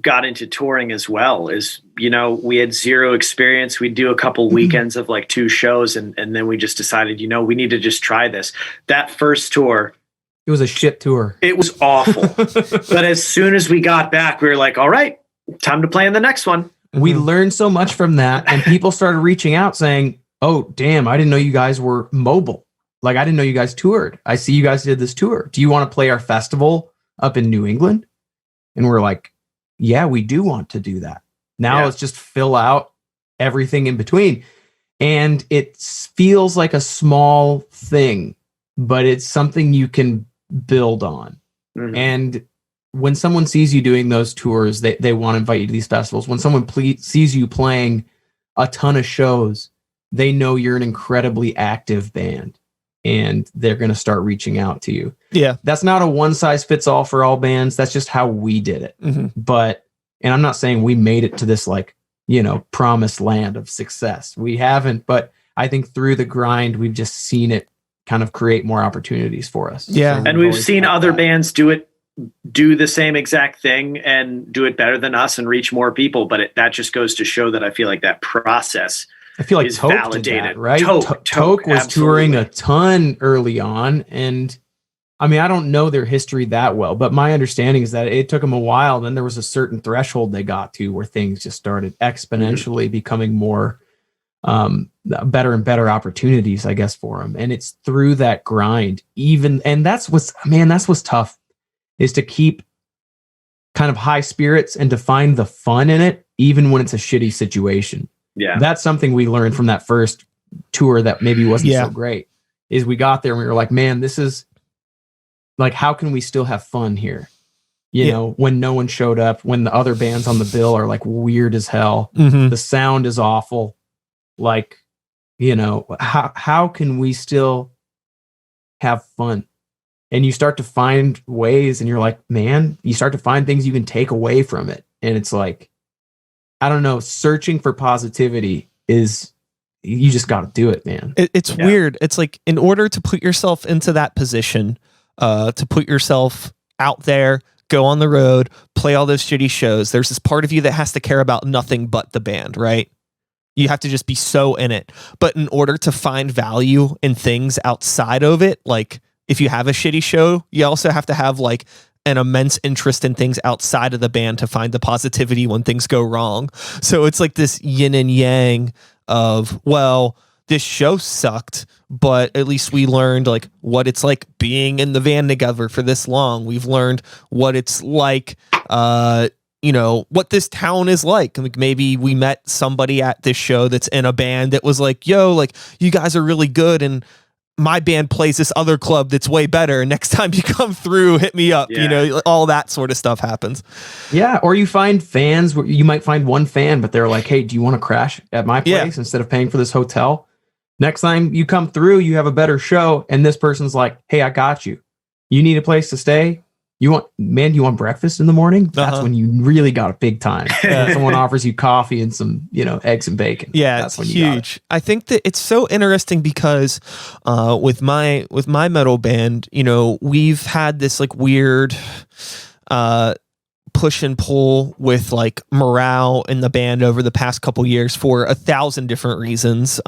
got into touring as well. Is, we had zero experience. We'd do a couple weekends of like 2 shows. And then we just decided, we need to just try this. That first tour, it was a shit tour. It was awful. But as soon as we got back, we were like, all right, time to play in the next one. We learned so much from that. And people started reaching out saying, oh, damn, I didn't know you guys were mobile. Like, I didn't know you guys toured. I see you guys did this tour. Do you want to play our festival up in New England? And we're like, yeah, we do want to do that. Now let's just fill out everything in between. And it feels like a small thing, but it's something you can build on. Mm-hmm. And when someone sees you doing those tours, they want to invite you to these festivals. When someone sees you playing a ton of shows, they know you're an incredibly active band. And they're going to start reaching out to you. Yeah. That's not a one size fits all for all bands. That's just how we did it. Mm-hmm. And I'm not saying we made it to this like, promised land of success. We haven't, but I think through the grind, we've just seen it kind of create more opportunities for us. Yeah. So and we've seen other bands do the same exact thing and do it better than us and reach more people. But that just goes to show that I feel like that process, I feel like Toke validated, did that, right? Toke was touring a ton early on, and I mean, I don't know their history that well, but my understanding is that it took them a while. Then there was a certain threshold they got to where things just started exponentially becoming more better and better opportunities, I guess, for them. And it's through that grind, and that's what's tough, is to keep kind of high spirits and to find the fun in it, even when it's a shitty situation. Yeah, that's something we learned from that first tour that maybe wasn't so great. Is we got there and we were like, man, this is like, how can we still have fun here? You know, when no one showed up, when the other bands on the bill are like weird as hell, the sound is awful. Like, how can we still have fun? And you start to find ways, and you're like, man, you start to find things you can take away from it, and it's like, I don't know, searching for positivity is, you just got to do it, man. It's weird. It's like, in order to put yourself into that position, to put yourself out there, go on the road, play all those shitty shows, there's this part of you that has to care about nothing but the band, right? You have to just be so in it. But in order to find value in things outside of it, like if you have a shitty show, you also have to have like an immense interest in things outside of the band to find the positivity when things go wrong. So it's like this yin and yang of, well, this show sucked, but at least we learned like what it's like being in the van together for this long. We've learned what it's like, what this town is like. Like maybe we met somebody at this show that's in a band that was like, yo, like you guys are really good, and my band plays this other club that's way better. Next time you come through, hit me up. Yeah. All that sort of stuff happens. Yeah. Or you find fans where you might find one fan, but they're like, hey, do you want to crash at my place instead of paying for this hotel? Next time you come through, you have a better show. And this person's like, hey, I got you. You need a place to stay? You want breakfast in the morning? That's when you really got a big time. Someone offers you coffee and some, eggs and bacon. Yeah, that's when huge. I think that it's so interesting because with my metal band, we've had this like weird push and pull with like morale in the band over the past couple years for 1,000 different reasons.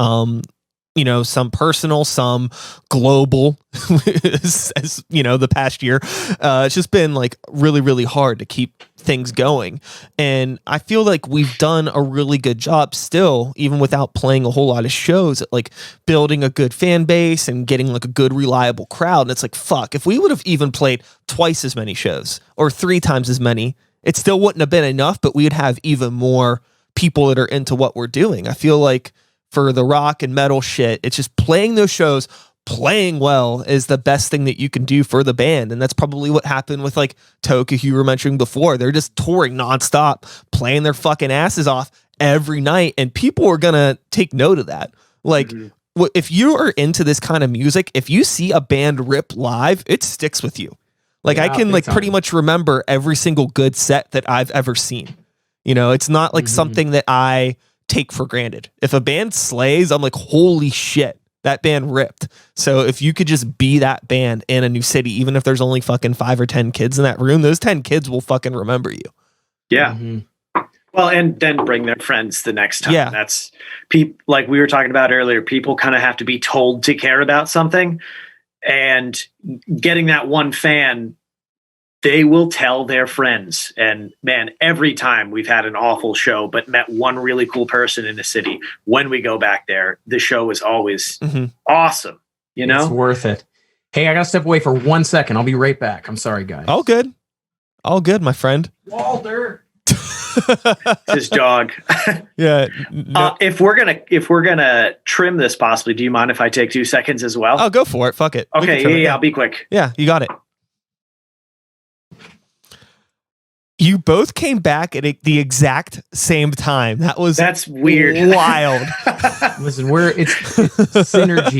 Some personal, some global, as the past year. It's just been like really, really hard to keep things going. And I feel like we've done a really good job still, even without playing a whole lot of shows, at like building a good fan base and getting like a good, reliable crowd. And it's like, fuck, if we would have even played twice as many shows or 3 times as many, it still wouldn't have been enough, but we'd have even more people that are into what we're doing. I feel like for the rock and metal shit, it's just playing those shows, playing well is the best thing that you can do for the band. And that's probably what happened with like Toka, who you were mentioning before. They're just touring nonstop, playing their fucking asses off every night. And people are going to take note of that. Like, if you are into this kind of music, if you see a band rip live, it sticks with you. Like, I can like pretty much remember every single good set that I've ever seen. It's not like something that I take for granted. If a band slays, I'm like, holy shit, that band ripped. So if you could just be that band in a new city, even if there's only fucking 5 or 10 kids in that room, those 10 kids will fucking remember you. Yeah. Well, and then bring their friends the next time. Yeah. That's like we were talking about earlier, people kind of have to be told to care about something, and getting that one fan, they will tell their friends. And man, every time we've had an awful show, but met one really cool person in the city, when we go back there, the show is always awesome. It's worth it. Hey, I got to step away for 1 second. I'll be right back. I'm sorry, guys. All good, my friend. Walter. His dog. Yeah. If we're gonna trim this, possibly, do you mind if I take 2 seconds as well? Oh, go for it. Fuck it. Okay. Yeah. I'll be quick. Yeah, you got it. You both came back at the exact same time. That's weird. Wild. Listen, it's synergy,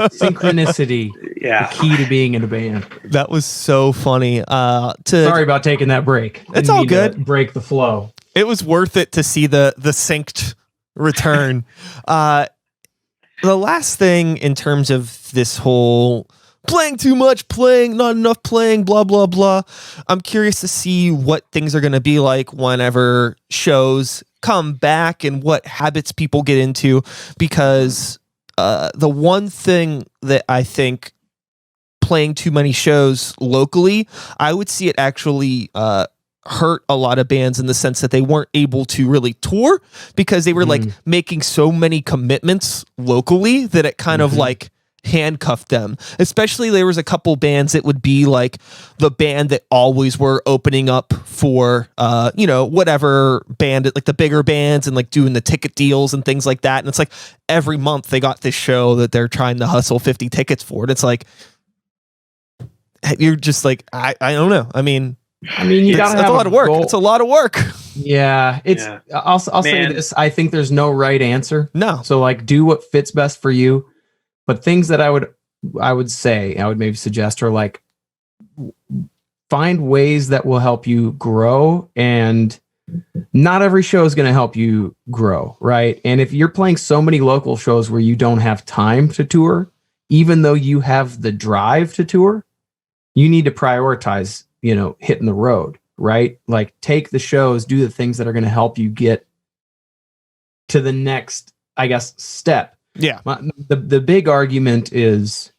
synchronicity. Yeah. The key to being in a band. That was so funny. Sorry about taking that break. It's all good. Break the flow. It was worth it to see the synced return. The last thing in terms of this whole playing too much, playing not enough, playing blah blah blah, I'm curious to see what things are going to be like whenever shows come back and what habits people get into, because the one thing that I think playing too many shows locally, I would see it actually hurt a lot of bands in the sense that they weren't able to really tour because they were like making so many commitments locally that it kind of like handcuffed them. Especially there was a couple bands that would be like the band that always were opening up for whatever band, like the bigger bands, and like doing the ticket deals and things like that. And it's like every month they got this show that they're trying to hustle 50 tickets for. And it's like you're just like I don't know. I mean you gotta have a lot of work. Goal. It's a lot of work. Yeah, I'll say this. I think there's no right answer. No. So like do what fits best for you. But things that I would maybe suggest are like find ways that will help you grow, and not every show is going to help you grow, right? And if you're playing so many local shows where you don't have time to tour, even though you have the drive to tour, you need to prioritize, hitting the road, right? Like take the shows, do the things that are going to help you get to the next, I guess, step. Yeah. The big argument is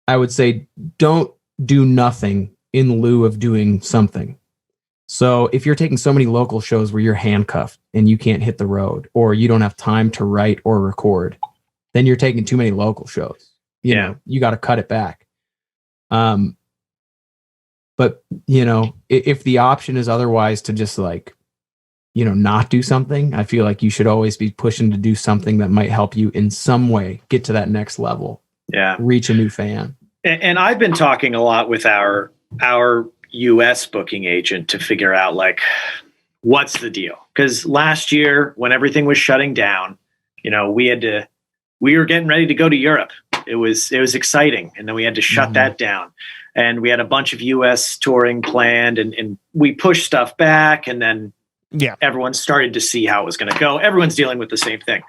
I would say don't do nothing in lieu of doing something. So if you're taking so many local shows where you're handcuffed and you can't hit the road, or you don't have time to write or record, then you're taking too many local shows. You know, you got to cut it back. But you know, if the option is otherwise to just like, you know, not do something, I feel like you should always be pushing to do something that might help you in some way get to that next level. Yeah. Reach a new fan. And I've been talking a lot with our US booking agent to figure out like, what's the deal? Because last year when everything was shutting down, you know, we were getting ready to go to Europe. It was exciting. And then we had to shut that down. And we had a bunch of US touring planned, and we pushed stuff back, and then everyone started to see how it was going to go. Everyone's dealing with the same thing.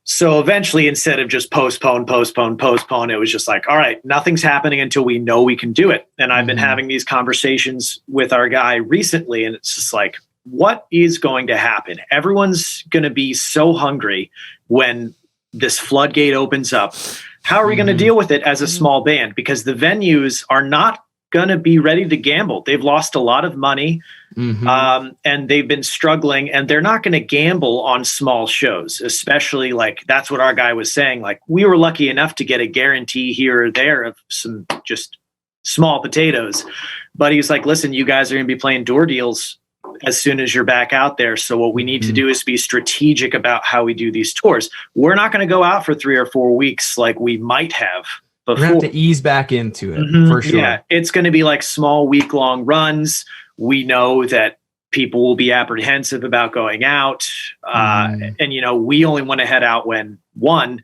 So eventually, instead of just postpone, it was just like, all right, nothing's happening until we know we can do it. And I've been having these conversations with our guy recently, and it's just like, what is going to happen? Everyone's going to be so hungry when this floodgate opens up. How are we going to deal with it as a small band? Because the venues are not going to be ready to gamble. They've lost a lot of money, and they've been struggling, and they're not going to gamble on small shows, especially like that's what our guy was saying. Like, we were lucky enough to get a guarantee here or there of some just small potatoes. But he was like, listen, you guys are going to be playing door deals as soon as you're back out there. So what we need to do is be strategic about how we do these tours. We're not going to go out for 3 or 4 weeks like we might have before. We're going to have to ease back into it for sure. Yeah, it's going to be like small week-long runs. We know that people will be apprehensive about going out. And, you know, we only want to head out when, one,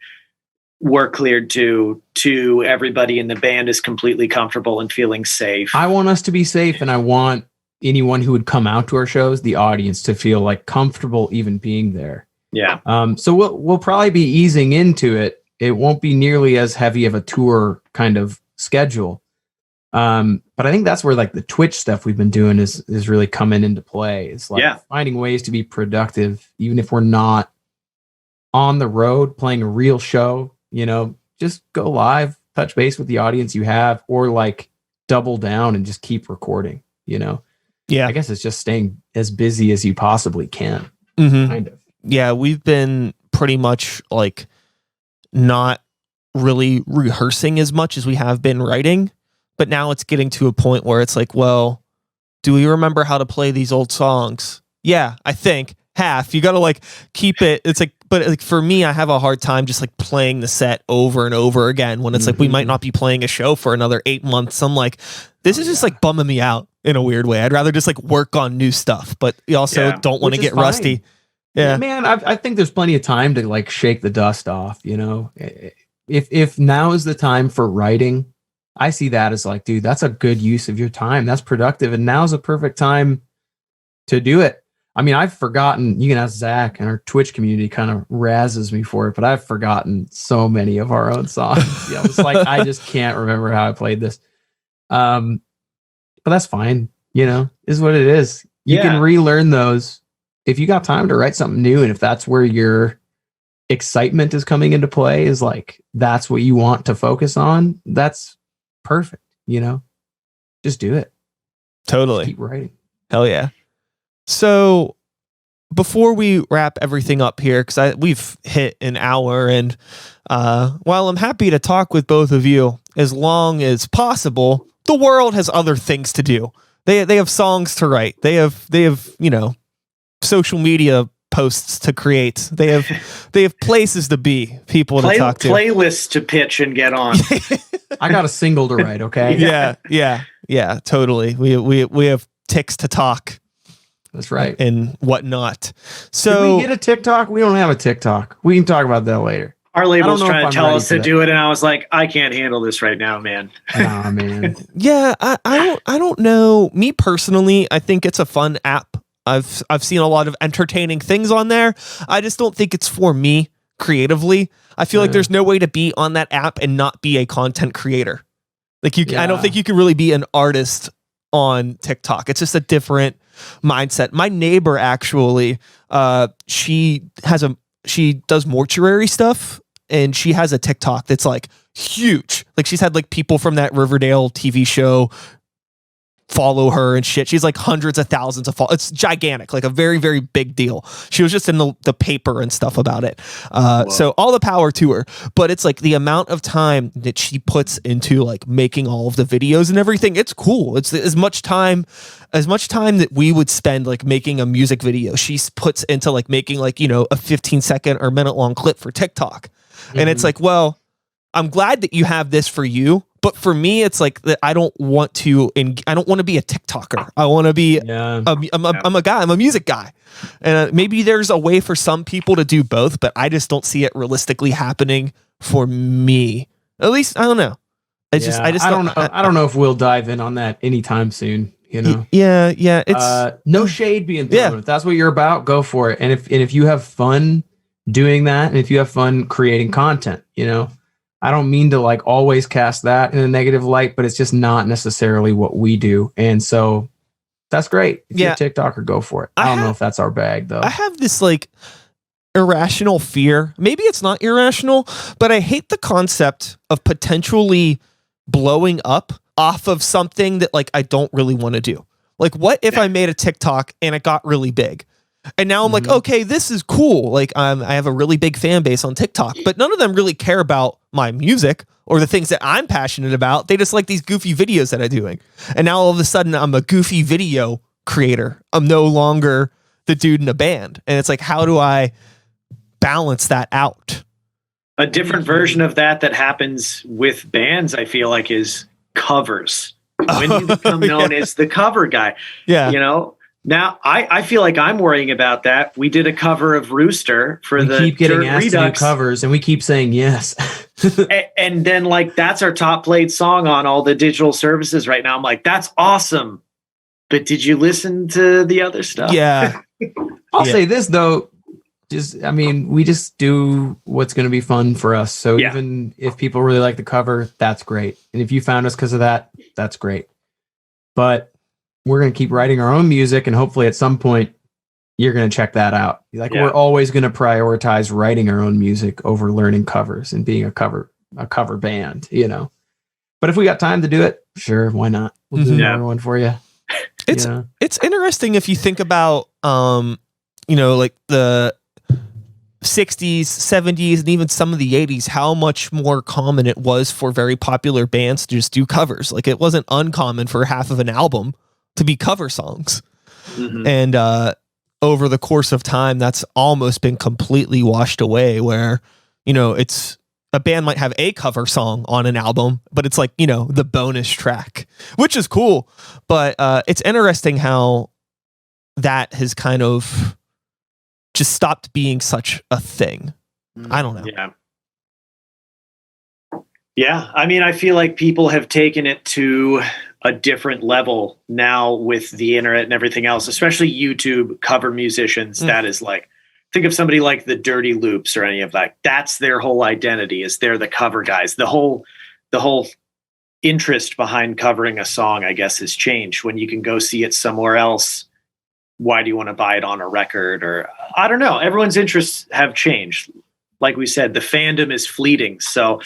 we're cleared, to everybody in the band is completely comfortable and feeling safe. I want us to be safe, and I want anyone who would come out to our shows, the audience, to feel like comfortable even being there. Yeah. So we'll probably be easing into it. It won't be nearly as heavy of a tour kind of schedule. But I think that's where like the Twitch stuff we've been doing is really coming into play. It's like finding ways to be productive, even if we're not on the road playing a real show, you know, just go live, touch base with the audience you have, or like double down and just keep recording, you know? Yeah. I guess it's just staying as busy as you possibly can. Kind of. Yeah. We've been pretty much like not really rehearsing as much as we have been writing, but now it's getting to a point where it's like, well, do we remember how to play these old songs? Yeah, I think half. You got to like keep it. It's like, but like for me, I have a hard time just like playing the set over and over again when it's like we might not be playing a show for another 8 months. I'm like, this is just like bumming me out in a weird way. I'd rather just like work on new stuff, but you also don't want to get rusty. Yeah, man, I think there's plenty of time to like shake the dust off. You know, if now is the time for writing, I see that as like, dude, that's a good use of your time. That's productive, and now's a perfect time to do it. I mean, I've forgotten. You can ask Zach, and our Twitch community kind of razzes me for it, but I've forgotten so many of our own songs. You know, it's like I just can't remember how I played this. But that's fine. You know, is what it is. You can relearn those if you got time to write something new, and if that's where your excitement is coming into play, is like that's what you want to focus on. That's perfect. You know, just do it. Totally. Just keep writing. Hell yeah. So before we wrap everything up here, because we've hit an hour, and while I'm happy to talk with both of you as long as possible, the world has other things to do. They have songs to write. They have you know, social media posts to create. They have places to be, people to talk to, playlists to pitch and get on. I got a single to write. Okay. Yeah. Totally. We have ticks to talk. That's right. And whatnot. So did we get a TikTok? We don't have a TikTok. We can talk about that later. Our label's trying to tell us to do it, and I was like, I can't handle this right now, man. Nah, man. Yeah, I don't know. Me personally, I think it's a fun app. I've seen a lot of entertaining things on there. I just don't think it's for me creatively. I feel like there's no way to be on that app and not be a content creator. Like I don't think you can really be an artist on TikTok. It's just a different mindset. My neighbor actually, she does mortuary stuff, and she has a TikTok that's like huge. Like she's had like people from that Riverdale TV show follow her and shit. She's like hundreds of thousands of followers. It's gigantic, like a very, very big deal. She was just in the paper and stuff about it. So all the power to her. But it's like the amount of time that she puts into like making all of the videos and everything. It's cool. It's as much time that we would spend like making a music video. She puts into like making like, you know, a 15-second or minute long clip for TikTok. And it's like, well, I'm glad that you have this for you. But for me, it's like that I don't want to be a TikToker. I want to be, I'm a guy, I'm a music guy. And maybe there's a way for some people to do both, but I just don't see it realistically happening for me. At least, I don't know. I don't know if we'll dive in on that anytime soon, you know? Yeah. It's no shade being thrown. Yeah. If that's what you're about, go for it. And if you have fun doing that, and if you have fun creating content, you know, I don't mean to like always cast that in a negative light, but it's just not necessarily what we do. And so that's great. If you're a TikToker, go for it. I don't know if that's our bag though. I have this like irrational fear. Maybe it's not irrational, but I hate the concept of potentially blowing up off of something that like I don't really want to do. Like what if I made a TikTok and it got really big? And now I'm like, okay, this is cool. Like I have a really big fan base on TikTok, but none of them really care about my music or the things that I'm passionate about. They just like these goofy videos that I'm doing. And now all of a sudden I'm a goofy video creator. I'm no longer the dude in a band. And it's like, how do I balance that out? A different version of that happens with bands, I feel like, is covers. When you become known as the cover guy, you know. Now, I feel like I'm worrying about that. We did a cover of Rooster for the keep getting asked to do covers, and we keep saying yes. and then, like, that's our top played song on all the digital services right now. I'm like, that's awesome. But did you listen to the other stuff? Yeah. I'll say this, though. We just do what's going to be fun for us. So even if people really like the cover, that's great. And if you found us because of that, that's great. But we're going to keep writing our own music, and hopefully at some point you're going to check that out. Like we're always going to prioritize writing our own music over learning covers and being a cover band, you know. But if we got time to do it, sure, why not? We'll do another one for you. It's interesting if you think about you know, like the 60s, 70s, and even some of the 80s, how much more common it was for very popular bands to just do covers. Like it wasn't uncommon for half of an album to be cover songs. And over the course of time, that's almost been completely washed away, where, you know, it's a band might have a cover song on an album, but it's like, you know, the bonus track, which is cool. But it's interesting how that has kind of just stopped being such a thing. I don't know. Yeah. I mean, I feel like people have taken it to a different level now with the internet and everything else, especially YouTube cover musicians. That is like, think of somebody like the Dirty Loops or any of that. That's their whole identity, is they're the cover guys. The whole interest behind covering a song, I guess, has changed. When you can go see it somewhere else, why do you want to buy it on a record? Or I don't know. Everyone's interests have changed. Like we said, the fandom is fleeting. So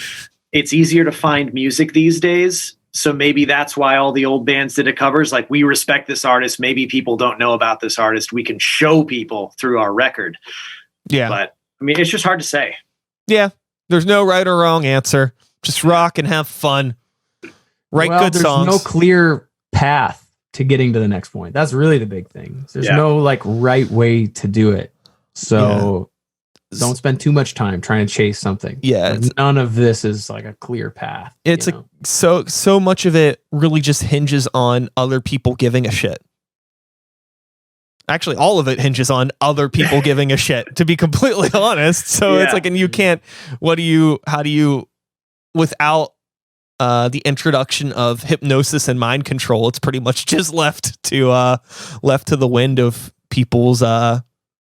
it's easier to find music these days. So maybe that's why all the old bands did it covers. Like, we respect this artist. Maybe people don't know about this artist. We can show people through our record. Yeah. But I mean, it's just hard to say. Yeah. There's no right or wrong answer. Just rock and have fun. Write good songs. There's no clear path to getting to the next point. That's really the big thing. There's no like right way to do it. So don't spend too much time trying to chase something. Yeah. Like, none of this is like a clear path. It's like so much of it really just hinges on other people giving a shit. Actually, all of it hinges on other people giving a shit, to be completely honest. So it's like, and you can't, how do you, without the introduction of hypnosis and mind control, it's pretty much just left to the wind of people's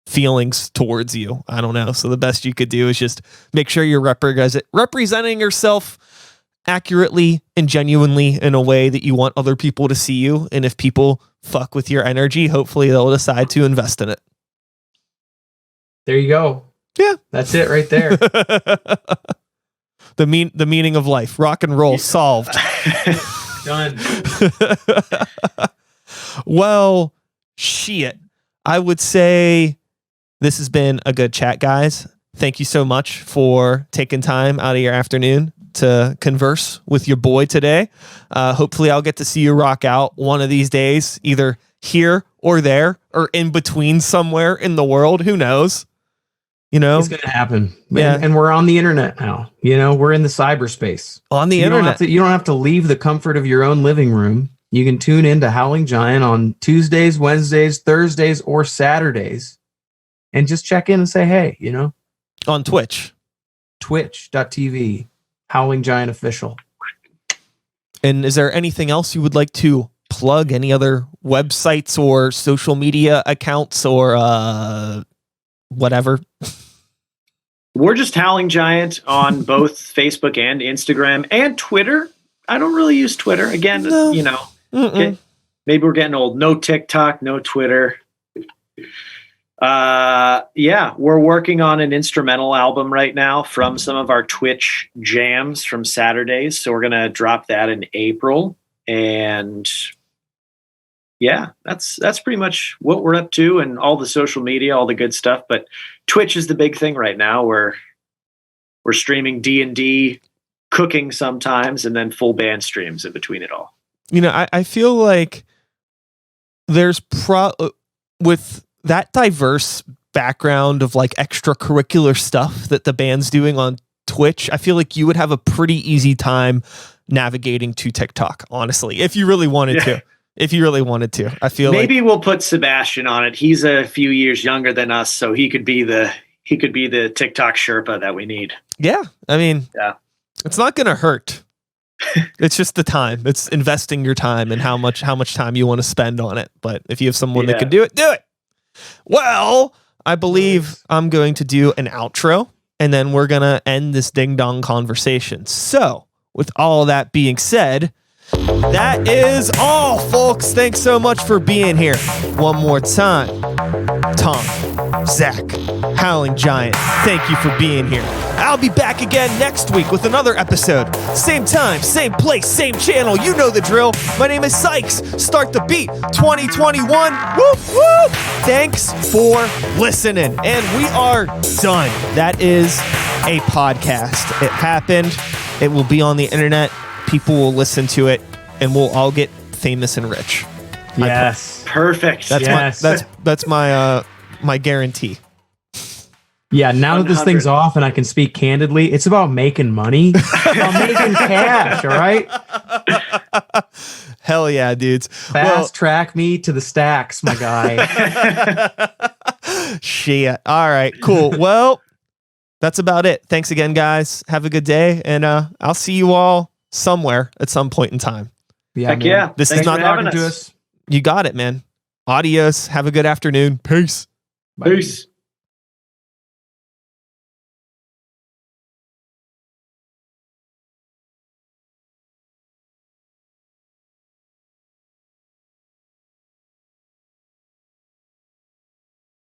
feelings towards you. I don't know. So the best you could do is just make sure you're representing yourself accurately and genuinely in a way that you want other people to see you. And if people fuck with your energy, hopefully they'll decide to invest in it. There you go. Yeah. That's it right there. The meaning of life. Rock and roll solved. Done. Well, shit. I would say this has been a good chat, guys. Thank you so much for taking time out of your afternoon to converse with your boy today. Hopefully I'll get to see you rock out one of these days, either here or there or in between somewhere in the world. Who knows? You know, It's going to happen. Yeah. And we're on the internet now. You know, we're in the cyberspace. On the So internet. You don't have to leave the comfort of your own living room. You can tune in to Howling Giant on Tuesdays, Wednesdays, Thursdays, or Saturdays and just check in and say, hey, you know, On Twitch. twitch.tv, Howling Giant Official. And is there anything else you would like to plug? Any other websites or social media accounts or whatever? We're just Howling Giant on both Facebook and Instagram and Twitter. I don't really use Twitter. Again, No. you know, maybe we're getting old. No TikTok, no Twitter. Yeah, we're working on an instrumental album right now from some of our Twitch jams from Saturdays. So we're going to drop that in April. And yeah, that's pretty much what we're up to, and all the social media, all the good stuff. But Twitch is the big thing right now. We're streaming D&D, cooking sometimes, and then full band streams in between it all. You know, I feel like there's with that diverse background of like extracurricular stuff that the band's doing on Twitch, I feel like you would have a pretty easy time navigating to TikTok, honestly, if you really wanted to. If you really wanted to. I feel maybe we'll put Sebastian on it. He's a few years younger than us, so he could be the TikTok Sherpa that we need. Yeah. I mean, yeah. It's not going to hurt. It's just the time. It's investing your time and how much time you want to spend on it. But if you have someone that can do it, do it. Well, I believe I'm going to do an outro, and then we're going to end this ding dong conversation. So, with all that being said, that is all, folks. Thanks so much for being here. One more time. Tom, Zach, Howling Giant, thank you for being here. I'll be back again next week with another episode. Same time, same place, same channel. You know the drill. My name is Sykes. Start the beat 2021. Whoop, whoop. Thanks for listening. And we are done. That is a podcast. It happened. It will be on the internet. People will listen to it, and we'll all get famous and rich. Yes. Perfect. That's my guarantee. Yeah, now that this thing's off and I can speak candidly, it's about making money. It's about making cash, all right? Hell yeah, dudes. Fast track me to the stacks, my guy. Shit. All right, cool. Well, that's about it. Thanks again, guys. Have a good day, and I'll see you all somewhere at some point in time. Yeah, heck yeah. This Thanks is not for having talking to us. us. You got it, man. Adios. Have a good afternoon. Peace. Peace.